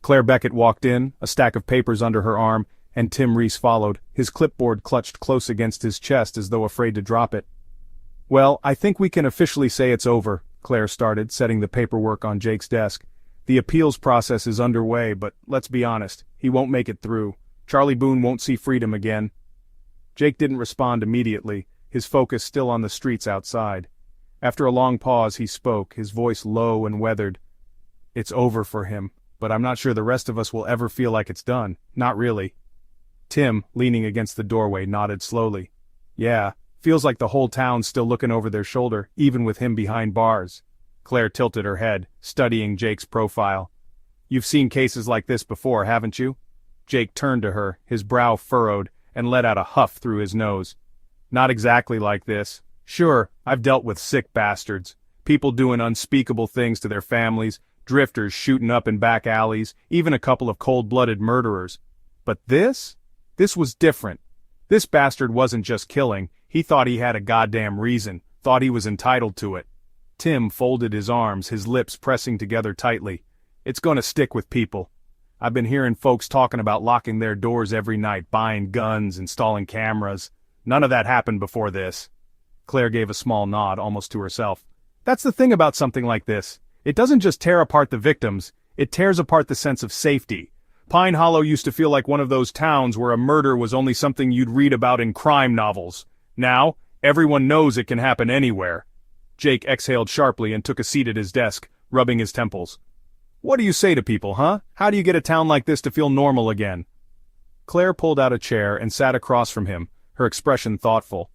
[SPEAKER 1] Claire Beckett walked in, a stack of papers under her arm, and Tim Reese followed, his clipboard clutched close against his chest as though afraid to drop it. "Well, I think we can officially say it's over," Claire started, setting the paperwork on Jake's desk. "The appeals process is underway, but let's be honest, he won't make it through. Charlie Boone won't see freedom again." Jake didn't respond immediately, his focus still on the streets outside. After a long pause he spoke, his voice low and weathered. "It's over for him, but I'm not sure the rest of us will ever feel like it's done. Not really." Tim, leaning against the doorway, nodded slowly. "Yeah, feels like the whole town's still looking over their shoulder, even with him behind bars." Claire tilted her head, studying Jake's profile. "You've seen cases like this before, haven't you?" Jake turned to her, his brow furrowed, and let out a huff through his nose. "Not exactly like this. Sure, I've dealt with sick bastards, people doing unspeakable things to their families, drifters shooting up in back alleys, even a couple of cold-blooded murderers. But this was different. This bastard wasn't just killing, he thought he had a goddamn reason, thought he was entitled to it." Tim folded his arms, his lips pressing together tightly. "It's gonna stick with people. I've been hearing folks talking about locking their doors every night, buying guns, installing cameras. None of that happened before this." Claire gave a small nod, almost to herself. "That's the thing about something like this. It doesn't just tear apart the victims, it tears apart the sense of safety. Pine Hollow used to feel like one of those towns where a murder was only something you'd read about in crime novels. Now, everyone knows it can happen anywhere." Jake exhaled sharply and took a seat at his desk, rubbing his temples. "What do you say to people, huh? How do you get a town like this to feel normal again?" Claire pulled out a chair and sat across from him, her expression thoughtful.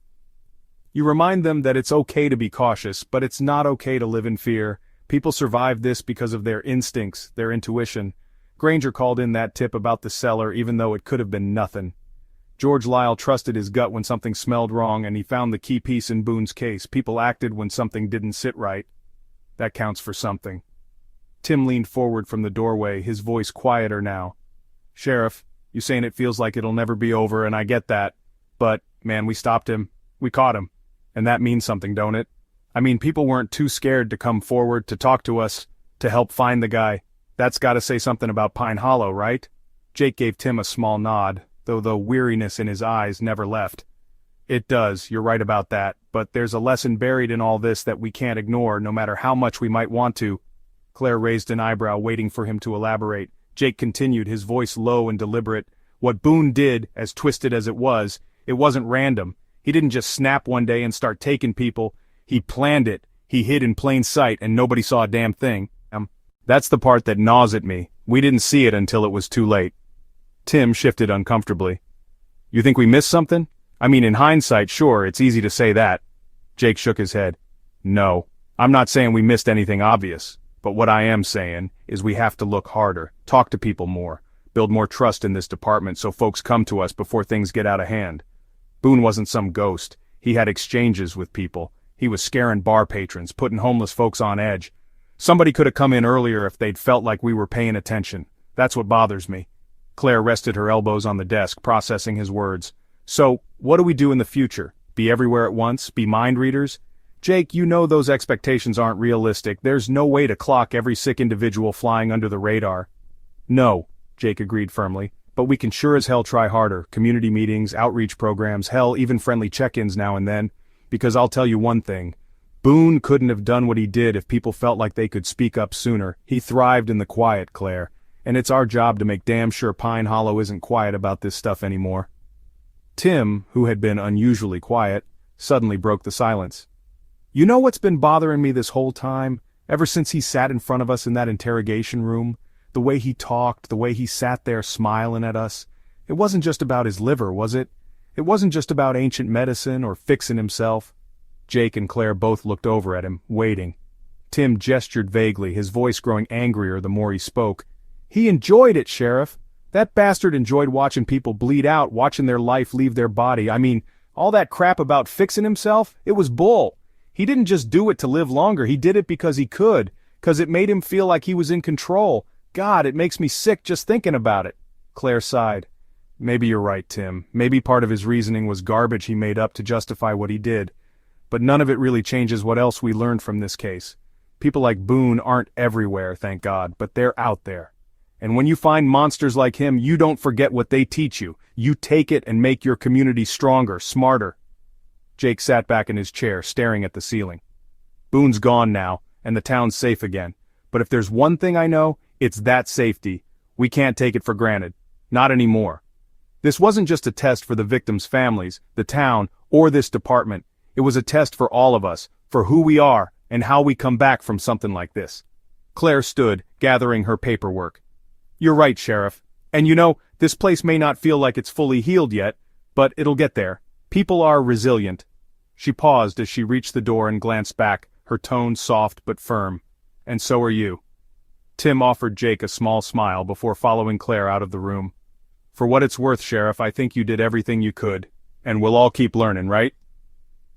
[SPEAKER 1] "You remind them that it's okay to be cautious, but it's not okay to live in fear. People survive this because of their instincts, their intuition. Granger called in that tip about the cellar even though it could have been nothing. George Lyle trusted his gut when something smelled wrong and he found the key piece in Boone's case. People acted when something didn't sit right. That counts for something." Tim leaned forward from the doorway, his voice quieter now. "Sheriff, you saying it feels like it'll never be over, and I get that. But, man, we stopped him. We caught him. And that means something, don't it? I mean, people weren't too scared to come forward, to talk to us, to help find the guy. That's gotta say something about Pine Hollow, right?" Jake gave Tim a small nod, though the weariness in his eyes never left. "It does, you're right about that, but there's a lesson buried in all this that we can't ignore, no matter how much we might want to." Claire raised an eyebrow, waiting for him to elaborate. Jake continued, his voice low and deliberate. "What Boone did, as twisted as it wasn't random. He didn't just snap one day and start taking people. He planned it. He hid in plain sight and nobody saw a damn thing. That's the part that gnaws at me. We didn't see it until it was too late." Tim shifted uncomfortably. "You think we missed something? I mean, in hindsight, sure, it's easy to say that." Jake shook his head. "No, I'm not saying we missed anything obvious. But what I am saying is we have to look harder, talk to people more, build more trust in this department so folks come to us before things get out of hand. Boone wasn't some ghost. He had exchanges with people. He was scaring bar patrons, putting homeless folks on edge. Somebody could have come in earlier if they'd felt like we were paying attention. That's what bothers me." Claire rested her elbows on the desk, processing his words. "So, what do we do in the future? Be everywhere at once? Be mind readers? Jake, you know those expectations aren't realistic. There's no way to clock every sick individual flying under the radar." "No," Jake agreed firmly, "but we can sure as hell try harder. Community meetings, outreach programs, hell, even friendly check-ins now and then. Because I'll tell you one thing. Boone couldn't have done what he did if people felt like they could speak up sooner. He thrived in the quiet, Claire. And it's our job to make damn sure Pine Hollow isn't quiet about this stuff anymore." Tim, who had been unusually quiet, suddenly broke the silence. "You know what's been bothering me this whole time, ever since he sat in front of us in that interrogation room? The way he talked, the way he sat there smiling at us. It wasn't just about his liver, was it? It wasn't just about ancient medicine or fixing himself." Jake and Claire both looked over at him, waiting. Tim gestured vaguely, his voice growing angrier the more he spoke. He enjoyed it, Sheriff. That bastard enjoyed watching people bleed out, watching their life leave their body. I mean, all that crap about fixing himself, it was bull. He didn't just do it to live longer, he did it because he could, 'cause it made him feel like he was in control. God, it makes me sick just thinking about it. Claire sighed. Maybe you're right, Tim. Maybe part of his reasoning was garbage he made up to justify what he did. But none of it really changes what else we learned from this case. People like Boone aren't everywhere, thank God, but they're out there. And when you find monsters like him, you don't forget what they teach you. You take it and make your community stronger, smarter. Jake sat back in his chair, staring at the ceiling. Boone's gone now, and the town's safe again. But if there's one thing I know, it's that safety. We can't take it for granted. Not anymore. This wasn't just a test for the victims' families, the town, or this department. It was a test for all of us, for who we are, and how we come back from something like this. Claire stood, gathering her paperwork. You're right, Sheriff. And you know, this place may not feel like it's fully healed yet, but it'll get there. People are resilient. She paused as she reached the door and glanced back, her tone soft but firm. And so are you. Tim offered Jake a small smile before following Claire out of the room. For what it's worth, Sheriff, I think you did everything you could. And we'll all keep learning, right?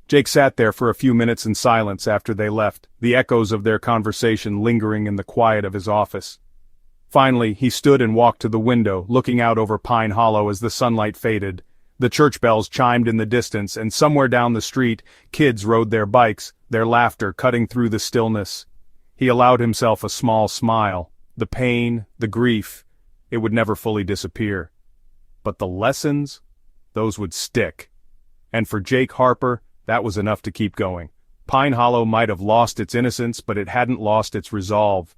[SPEAKER 1] Jake sat there for a few minutes in silence after they left, the echoes of their conversation lingering in the quiet of his office. Finally, he stood and walked to the window, looking out over Pine Hollow as the sunlight faded. The church bells chimed in the distance, and somewhere down the street, kids rode their bikes, their laughter cutting through the stillness. He allowed himself a small smile. The pain, the grief, it would never fully disappear. But the lessons, those would stick. And for Jake Harper, that was enough to keep going. Pine Hollow might have lost its innocence, but it hadn't lost its resolve.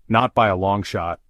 [SPEAKER 1] Not by a long shot.